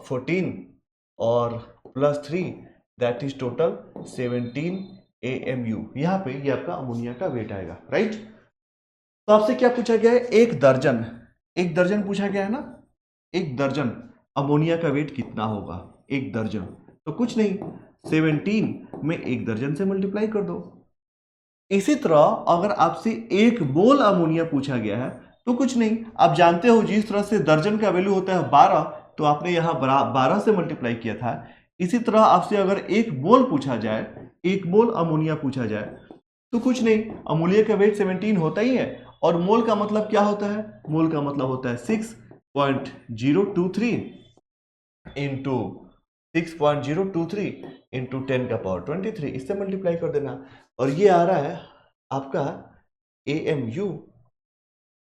14 और +3, दैट इज टोटल 17 AMU। यहाँ पे ये आपका अमोनिया का वेट आएगा, राइट। तो आपसे क्या पूछा गया है, एक दर्जन पूछा गया है ना। एक दर्जन अमोनिया का वेट कितना होगा, एक दर्जन, तो कुछ नहीं 17 में एक दर्जन से मल्टीप्लाई कर दो। इसी तरह अगर आपसे एक मोल अमोनिया पूछा गया है तो कुछ नहीं, आप जानते हो जिस तरह से दर्जन का वैल्यू होता है 12, तो आपने यहाँ 12 से मल्टीप्लाई किया था। इसी तरह आपसे अगर एक मोल पूछा जाए, एक मोल अमोनिया पूछा जाए, तो कुछ नहीं, अमोनिया का वेट 17 होता ही है। और मोल का मतलब क्या होता है, मोल का मतलब होता है 6.023 इंटू 6.023 इंटू 10⁻23, इससे मल्टीप्लाई कर देना। और ये आ रहा है आपका AMU।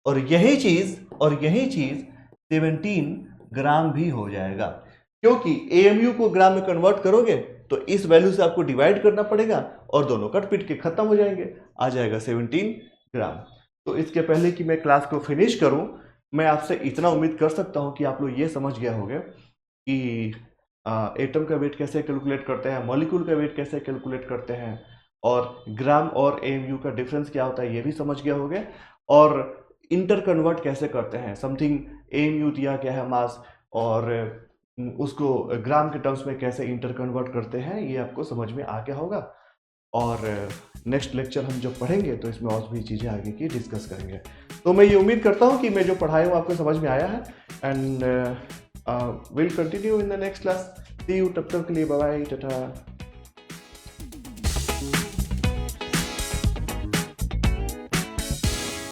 और यही चीज 17 ग्राम भी हो जाएगा, क्योंकि AMU को ग्राम में कन्वर्ट करोगे तो इस वैल्यू से आपको डिवाइड करना पड़ेगा और दोनों कट पिट के खत्म हो जाएंगे, आ जाएगा 17 ग्राम। तो इसके पहले कि मैं क्लास को फिनिश करूं, मैं आपसे इतना उम्मीद कर सकता हूं कि आप लोग ये समझ गए होंगे कि एटम का वेट कैसे कैलकुलेट करते हैं, मॉलिक्यूल का वेट कैसे कैलकुलेट करते हैं, और ग्राम और AMU का डिफरेंस क्या होता है ये भी समझ गए होंगे। और इंटर कन्वर्ट कैसे करते हैं, समथिंग AMU दिया गया है मास, और उसको ग्राम के टर्म्स में कैसे इंटर कन्वर्ट करते हैं, ये आपको समझ में आ गया होगा। और नेक्स्ट लेक्चर हम जब पढ़ेंगे तो इसमें और भी चीज़ें आगे की डिस्कस करेंगे। तो मैं ये उम्मीद करता हूँ कि मैं जो पढ़ाया हूँ आपको समझ में आया है। And will continue in the next class. See you, तब तक के लिए बाय बाय, टाटा।